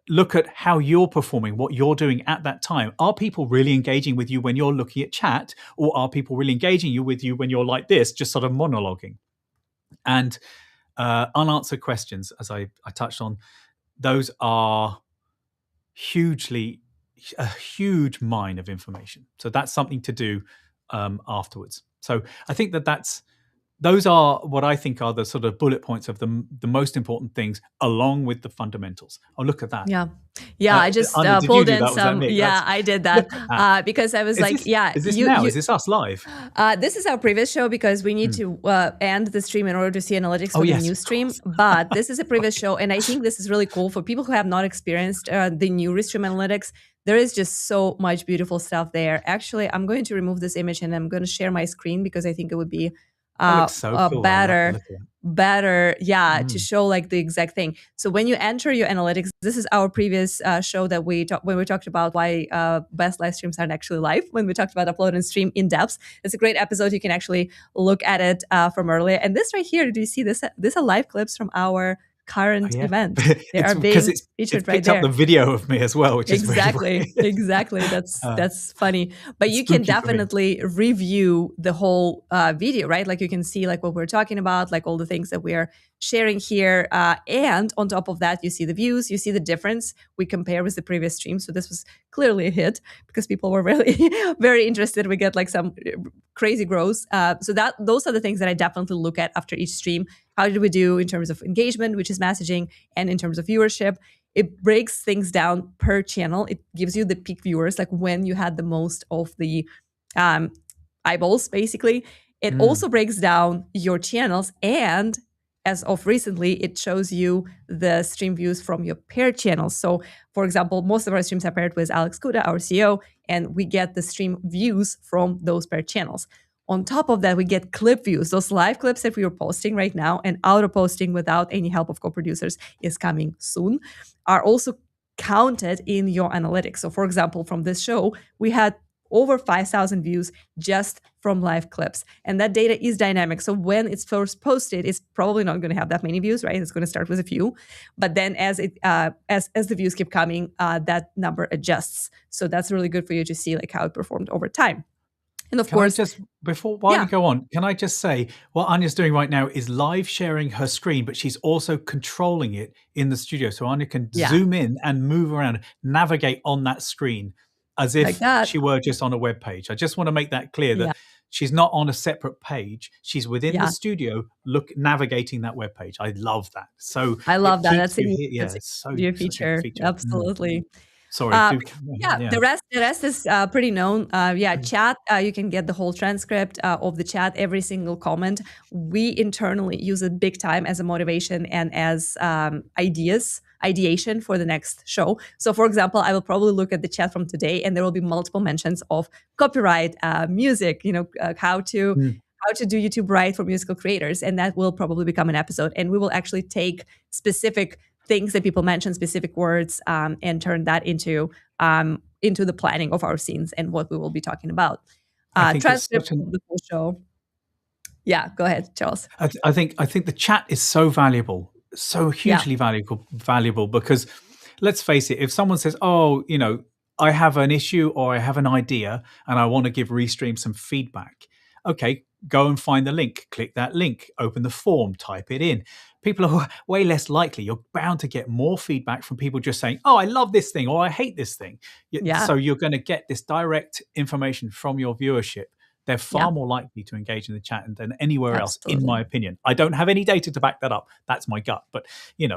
[SPEAKER 2] look at how you're performing, what you're doing at that time. Are people really engaging with you when you're looking at chat, or are people really engaging with you when you're like this, just sort of monologuing? And unanswered questions, as I touched on, those are a huge mine of information. So that's something to do afterwards. So I think those are what I think are the sort of bullet points of the most important things, along with the fundamentals. Oh, look at that.
[SPEAKER 1] Yeah. I just
[SPEAKER 2] Anya, did
[SPEAKER 1] pulled
[SPEAKER 2] you do
[SPEAKER 1] in
[SPEAKER 2] that? Was that
[SPEAKER 1] some.
[SPEAKER 2] me?
[SPEAKER 1] Yeah, I did that because I was like,
[SPEAKER 2] is this now? Is this us live?
[SPEAKER 1] This is our previous show because we need to end the stream in order to see analytics for the new stream. But this is a previous show, and I think this is really cool for people who have not experienced the new Restream analytics. There is just so much beautiful stuff there. Actually, I'm going to remove this image and I'm going to share my screen because I think it would be
[SPEAKER 2] so cool.
[SPEAKER 1] better to show like the exact thing. So when you enter your analytics, this is our previous show that when we talked about why best live streams aren't actually live, when we talked about upload and stream in depth. It's a great episode. You can actually look at it from earlier. And this right here, do you see this? These are live clips from our current event. They are being featured right there.
[SPEAKER 2] Up the video of me as well, which is
[SPEAKER 1] exactly. That's funny. But you can definitely review the whole video, right? Like you can see like what we're talking about, like all the things that we're sharing here. And on top of that, you see the views, you see the difference. We compare with the previous stream. So this was clearly a hit because people were really very interested. We get like some crazy growth. So those are the things that I definitely look at after each stream. How did we do in terms of engagement, which is messaging, and in terms of viewership? It breaks things down per channel. It gives you the peak viewers, like when you had the most of the eyeballs, basically. It also breaks down your channels, and as of recently, it shows you the stream views from your paired channels. So, for example, most of our streams are paired with Alex Kuda, our CEO, and we get the stream views from those paired channels. On top of that, we get clip views. Those live clips that we are posting right now and auto-posting without any help of co-producers is coming soon, are also counted in your analytics. So for example, from this show, we had over 5,000 views just from live clips. And that data is dynamic. So when it's first posted, it's probably not going to have that many views, right? It's going to start with a few. But then as the views keep coming, that number adjusts. So that's really good for you to see like how it performed over time. And of course,
[SPEAKER 2] just while you go on, can I just say what Anya's doing right now is live sharing her screen, but she's also controlling it in the studio. So Anya can zoom in and move around, navigate on that screen as if she were just on a web page. I just want to make that clear that she's not on a separate page. She's within the studio, navigating that web page. I love that. So
[SPEAKER 1] I love that. That's
[SPEAKER 2] a
[SPEAKER 1] new feature. Absolutely.
[SPEAKER 2] Sorry.
[SPEAKER 1] The rest is pretty known. Chat, you can get the whole transcript of the chat, every single comment. We internally use it big time as a motivation and as ideation for the next show. So for example, I will probably look at the chat from today and there will be multiple mentions of copyright, music, how to do YouTube right for musical creators. And that will probably become an episode. And we will actually take specific things that people mention, specific words, and turn that into the planning of our scenes and what we will be talking about. Transcript of the full show. Yeah, go ahead, Charles.
[SPEAKER 2] I think the chat is so valuable, so hugely valuable because let's face it, if someone says, "Oh, I have an issue or I have an idea and I want to give Restream some feedback," okay, go and find the link, click that link, open the form, type it in. People are way less likely. You're bound to get more feedback from people just saying, "Oh, I love this thing," or "I hate this thing." So you're going to get this direct information from your viewership. They're far more likely to engage in the chat than anywhere else, in my opinion. I don't have any data to back that up. That's my gut. But, this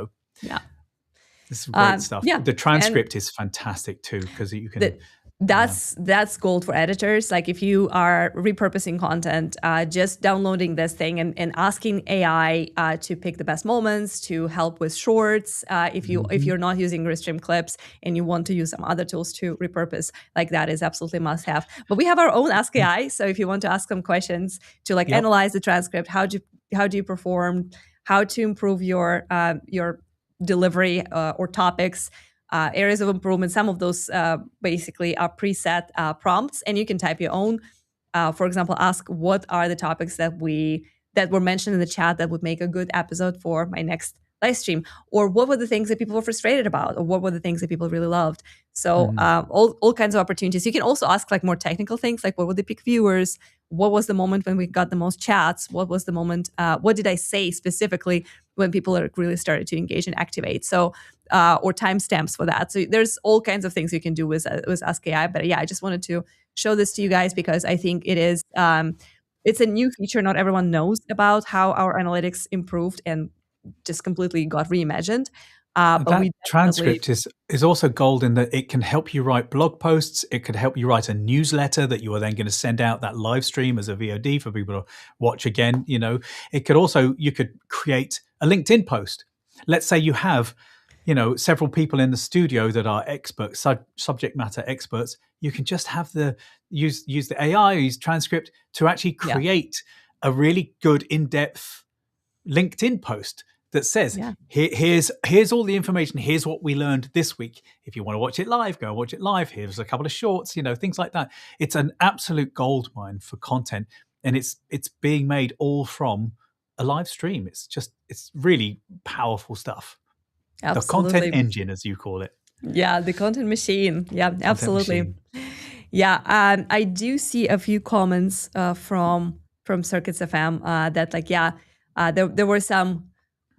[SPEAKER 2] is great stuff. The transcript is fantastic too, because you can...
[SPEAKER 1] That's gold for editors. Like if you are repurposing content, just downloading this thing and asking AI to pick the best moments, to help with shorts. If you're not using Restream clips and you want to use some other tools to repurpose, like that is absolutely must have. But we have our own Ask AI. So if you want to ask some questions to analyze the transcript, how do you perform, how to improve your delivery or topics. Areas of improvement, some of those basically are preset prompts, and you can type your own. For example, ask what are the topics that were mentioned in the chat that would make a good episode for my next live stream, or what were the things that people were frustrated about, or what were the things that people really loved. So all kinds of opportunities. You can also ask like more technical things, like what were the peak viewers, what was the moment when we got the most chats, what was the moment, what did I say specifically when people are really started to engage and activate. So or timestamps for that. So there's all kinds of things you can do with Ask AI. But yeah, I just wanted to show this to you guys because I think it is it's a new feature. Not everyone knows about how our analytics improved and just completely got reimagined. But
[SPEAKER 2] that
[SPEAKER 1] we
[SPEAKER 2] transcript is also gold in that it can help you write blog posts. It could help you write a newsletter that you are then going to send out that live stream as a VOD for people to watch again. It could also, you could create a LinkedIn post. Let's say you have, several people in the studio that are experts, subject matter experts. You can just have use the AI, use transcript to actually create a really good in-depth LinkedIn post that says, here's all the information. Here's what we learned this week. If you want to watch it live, go and watch it live. Here's a couple of shorts, things like that. It's an absolute goldmine for content, and it's being made all from a live stream. It's really powerful stuff.
[SPEAKER 1] Absolutely.
[SPEAKER 2] The content engine, as you call it.
[SPEAKER 1] Yeah, the content machine. Yeah, absolutely. Yeah, I do see a few comments from Circuits FM that like, there were some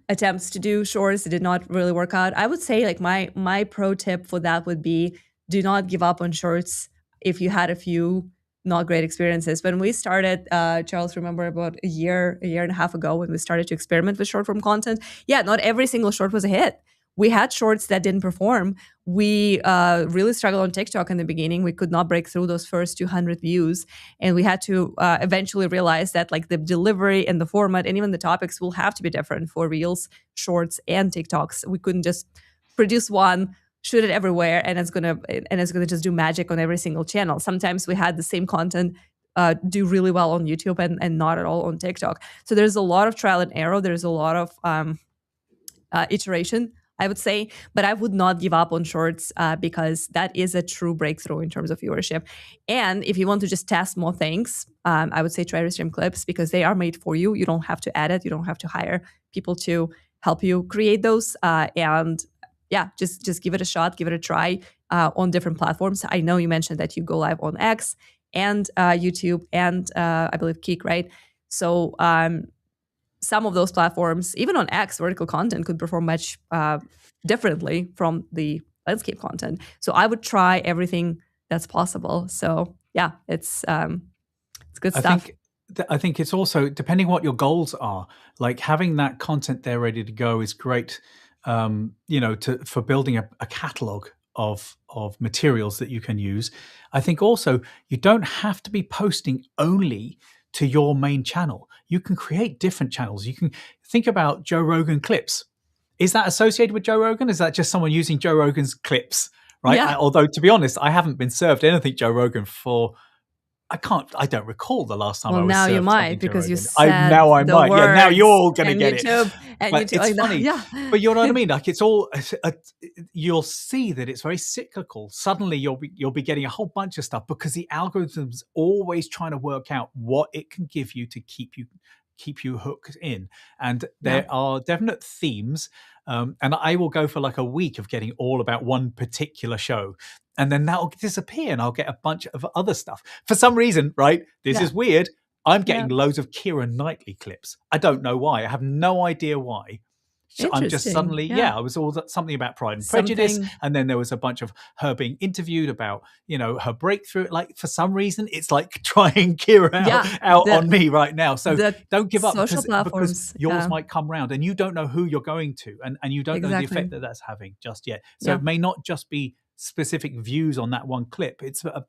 [SPEAKER 1] attempts to do shorts. It did not really work out. I would say like my pro tip for that would be do not give up on shorts if you had a few not great experiences. When we started, Charles, remember about a year and a half ago when we started to experiment with short form content, not every single short was a hit. We had shorts that didn't perform. We really struggled on TikTok in the beginning. We could not break through those first 200 views. And we had to eventually realize that like the delivery and the format and even the topics will have to be different for Reels, Shorts, and TikToks. We couldn't just produce one, shoot it everywhere, and it's gonna just do magic on every single channel. Sometimes we had the same content do really well on YouTube and not at all on TikTok. So there's a lot of trial and error. There's a lot of iteration, I would say, but I would not give up on shorts because that is a true breakthrough in terms of viewership. And if you want to just test more things, I would say try Restream clips because they are made for you. You don't have to edit. You don't have to hire people to help you create those. And just give it a shot, give it a try on different platforms. I know you mentioned that you go live on X and YouTube and I believe Kik, right? So some of those platforms, even on X, vertical content could perform much differently from the landscape content. So I would try everything that's possible. So it's good stuff.
[SPEAKER 2] I think it's also, depending what your goals are, like having that content there ready to go is great, for building a catalog of materials that you can use. I think also you don't have to be posting only to your main channel. You can create different channels. You can think about Joe Rogan clips. Is that associated with Joe Rogan? Is that just someone using Joe Rogan's clips, right?
[SPEAKER 1] Yeah.
[SPEAKER 2] Although, to be honest, I haven't been served anything Joe Rogan for, I don't recall the last time I was
[SPEAKER 1] now
[SPEAKER 2] served
[SPEAKER 1] you might because you said
[SPEAKER 2] I might. Yeah, now you're all going to get
[SPEAKER 1] YouTube,
[SPEAKER 2] it.
[SPEAKER 1] And
[SPEAKER 2] but
[SPEAKER 1] YouTube,
[SPEAKER 2] it's funny. But you know what I mean? Like it's all, you'll see that it's very cyclical. Suddenly you'll be getting a whole bunch of stuff because the algorithm's always trying to work out what it can give you to keep you hooked in. And there are definite themes. And I will go for like a week of getting all about one particular show. And then that'll disappear and I'll get a bunch of other stuff. For some reason, right? This is weird. I'm getting loads of Keira Knightley clips. I don't know why. I have no idea why. So I'm just suddenly, I was all something about Pride and Prejudice. And then there was a bunch of her being interviewed about, her breakthrough. Like for some reason, it's like trying Keira out on me right now. So don't give up because yours might come round and you don't know who you're going to and you don't know the effect that that's having just yet. So it may not just be specific views on that one clip. It's a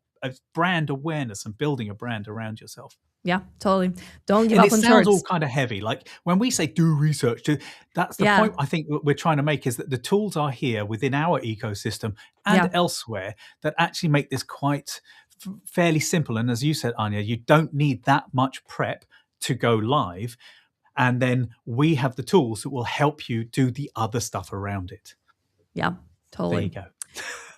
[SPEAKER 2] brand awareness and building a brand around yourself.
[SPEAKER 1] Yeah, totally. Don't give up on shorts.
[SPEAKER 2] It sounds all kind of heavy. Like when we say do research, that's the point I think we're trying to make is that the tools are here within our ecosystem and elsewhere that actually make this quite fairly simple. And as you said, Anya, you don't need that much prep to go live. And then we have the tools that will help you do the other stuff around it.
[SPEAKER 1] Yeah, totally.
[SPEAKER 2] There you go.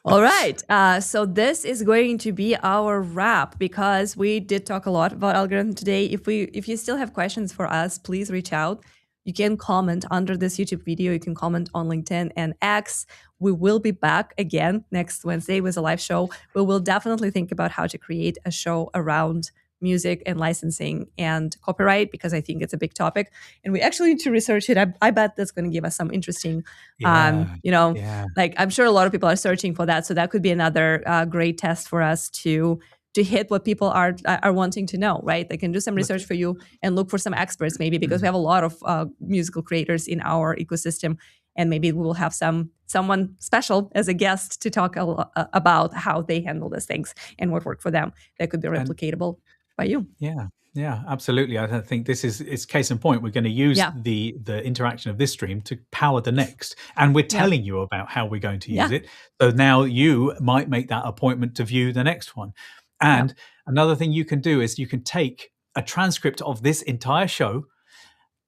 [SPEAKER 1] All right. So this is going to be our wrap because we did talk a lot about algorithm today. If you still have questions for us, please reach out. You can comment under this YouTube video. You can comment on LinkedIn and X. We will be back again next Wednesday with a live show. We will definitely think about how to create a show around music and licensing and copyright, because I think it's a big topic and we actually need to research it. I bet that's going to give us some interesting, like I'm sure a lot of people are searching for that. So that could be another great test for us to hit what people are wanting to know, right? They can do some research for you and look for some experts maybe, because we have a lot of musical creators in our ecosystem, and maybe we will have someone special as a guest to talk about how they handle these things and what worked for them that could be replicatable by you.
[SPEAKER 2] Yeah, absolutely. I think this is case in point. We're going to use the interaction of this stream to power the next, and we're telling you about how we're going to use it. So now you might make that appointment to view the next one. And another thing you can do is you can take a transcript of this entire show,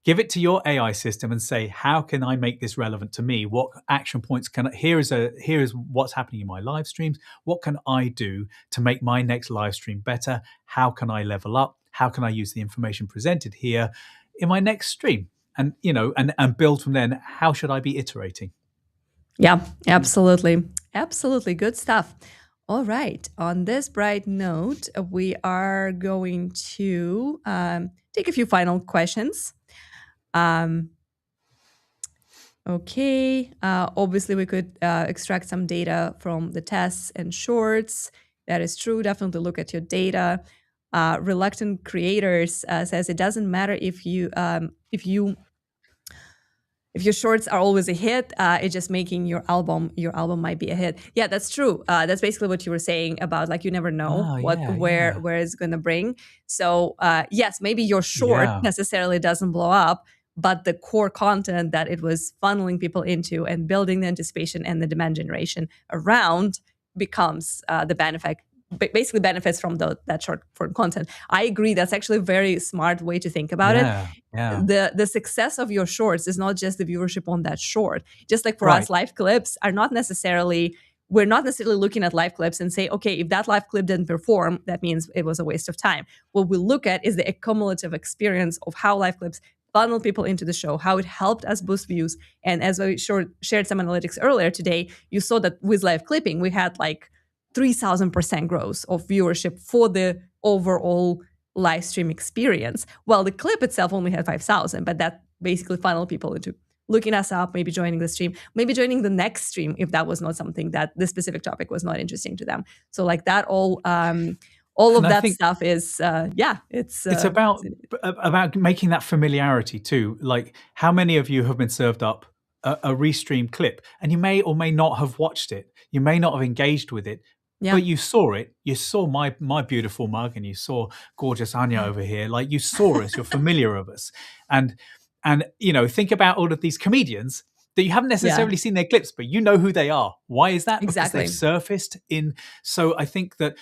[SPEAKER 2] give it to your AI system and say, how can I make this relevant to me? What action points here is what's happening in my live streams. What can I do to make my next live stream better? How can I level up? How can I use the information presented here in my next stream? And, and build from then, how should I be iterating?
[SPEAKER 1] Yeah, absolutely. Absolutely. Good stuff. All right. On this bright note, we are going to take a few final questions. Okay. Obviously, we could extract some data from the tests and shorts. That is true. Definitely look at your data. Reluctant Creators says it doesn't matter if your shorts are always a hit, it's just making your album might be a hit. Yeah, that's true. That's basically what you were saying about, like, you never know where it's going to bring. So yes, maybe your short necessarily doesn't blow up, but the core content that it was funneling people into and building the anticipation and the demand generation around becomes the basically benefits from that short form content. I agree. That's actually a very smart way to think about it. The success of your shorts is not just the viewership on that short. Just like for us, live clips are not necessarily, we're not necessarily looking at live clips and say, okay, if that live clip didn't perform, that means it was a waste of time. What we look at is the accumulative experience of how live clips funnel people into the show, how it helped us boost views. And as we shared some analytics earlier today, you saw that with live clipping, we had like 3,000% growth of viewership for the overall live stream experience. Well, the clip itself only had 5,000, but that basically funneled people into looking us up, maybe joining the stream, maybe joining the next stream if that was not something that this specific topic was not interesting to them. So like that all of that stuff is it's
[SPEAKER 2] about making that familiarity too. Like, how many of you have been served up a Restream clip and you may or may not have watched it, you may not have engaged with it, but you saw it. You saw my beautiful mug, and you saw gorgeous Anya over here. Like, you saw us. You're familiar of us, and think about all of these comedians that you haven't necessarily seen their clips, but you know who they are. Why is that?
[SPEAKER 1] Exactly.
[SPEAKER 2] Because they've surfaced in. So I think that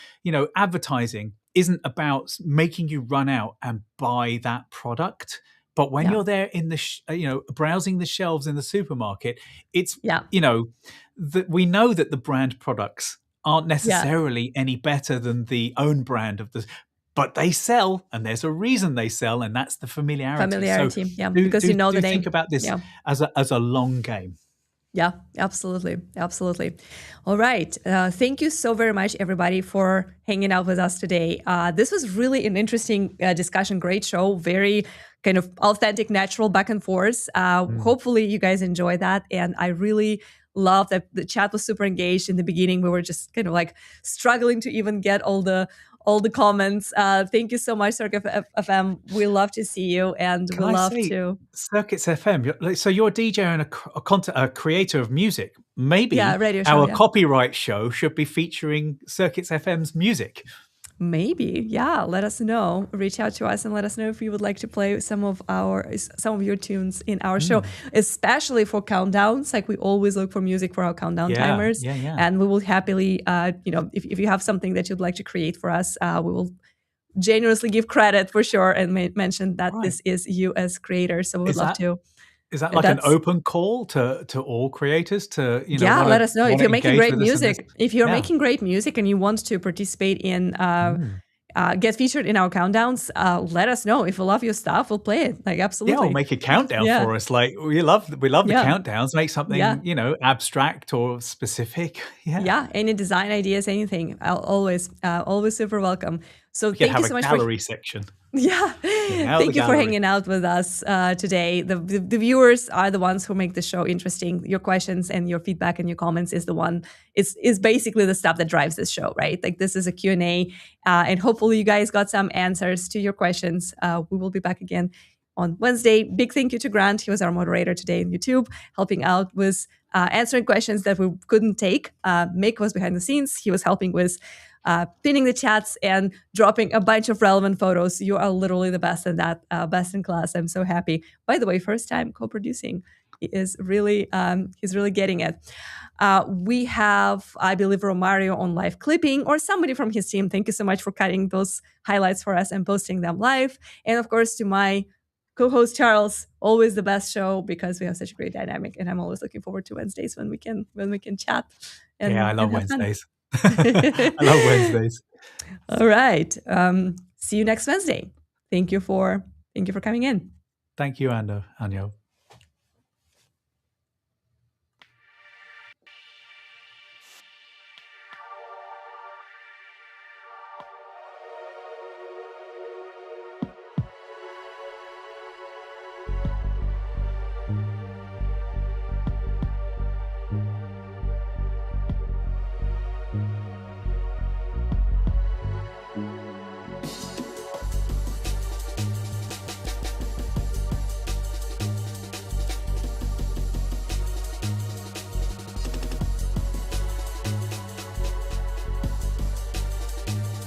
[SPEAKER 2] advertising isn't about making you run out and buy that product. But when you're there in the, browsing the shelves in the supermarket, it's, that we know that the brand products aren't necessarily any better than the own brand of but they sell, and there's a reason they sell, and that's the familiarity.
[SPEAKER 1] So because you know the name.
[SPEAKER 2] Think about this as a long game.
[SPEAKER 1] Yeah, absolutely. Absolutely. All right. Thank you so very much, everybody, for hanging out with us today. This was really an interesting discussion. Great show. Very kind of authentic, natural back and forth. Hopefully you guys enjoy that. And I really love that the chat was super engaged in the beginning. We were just kind of like struggling to even get all the comments. Thank you so much, Circuits FM. We love to see you, and we love to
[SPEAKER 2] Circuits FM. So you're a DJ and a creator of music. Maybe
[SPEAKER 1] radio show,
[SPEAKER 2] our copyright show should be featuring Circuits FM's music.
[SPEAKER 1] Maybe, let us know. Reach out to us and let us know if you would like to play some of your tunes in our show, especially for countdowns. Like, we always look for music for our countdown timers, and we will happily, if you have something that you'd like to create for us, we will generously give credit for sure and mention that this is you as creator. So we would love to.
[SPEAKER 2] Is that like an open call to all creators to,
[SPEAKER 1] let us know if you're making great music. If you're making great music and you want to participate in get featured in our countdowns, let us know. If we love your stuff, we'll play it. Like, absolutely.
[SPEAKER 2] Yeah, or make a countdown for us. Like, we love the countdowns. Make something, abstract or specific.
[SPEAKER 1] Yeah, any design ideas, anything. I'll always super welcome. So thank you so much
[SPEAKER 2] for gallery section.
[SPEAKER 1] Yeah. Thank you for hanging out with us today. The viewers are the ones who make the show interesting. Your questions and your feedback and your comments is basically the stuff that drives this show, right? Like, this is a Q&A, and hopefully you guys got some answers to your questions. We will be back again on Wednesday. Big thank you to Grant. He was our moderator today on YouTube, helping out with answering questions that we couldn't take. Mick was behind the scenes. He was helping with pinning the chats and dropping a bunch of relevant photos. You are literally the best in that, best in class. I'm so happy. By the way, first time co-producing. He's really getting it. We have, I believe, Romario on live clipping, or somebody from his team. Thank you so much for cutting those highlights for us and posting them live. And of course, to my co-host Charles, always the best show, because we have such a great dynamic, and I'm always looking forward to Wednesdays when we can chat.
[SPEAKER 2] And, I love Wednesdays. I love Wednesdays.
[SPEAKER 1] All right. See you next Wednesday. Thank you for coming in.
[SPEAKER 2] Thank you, Anjo.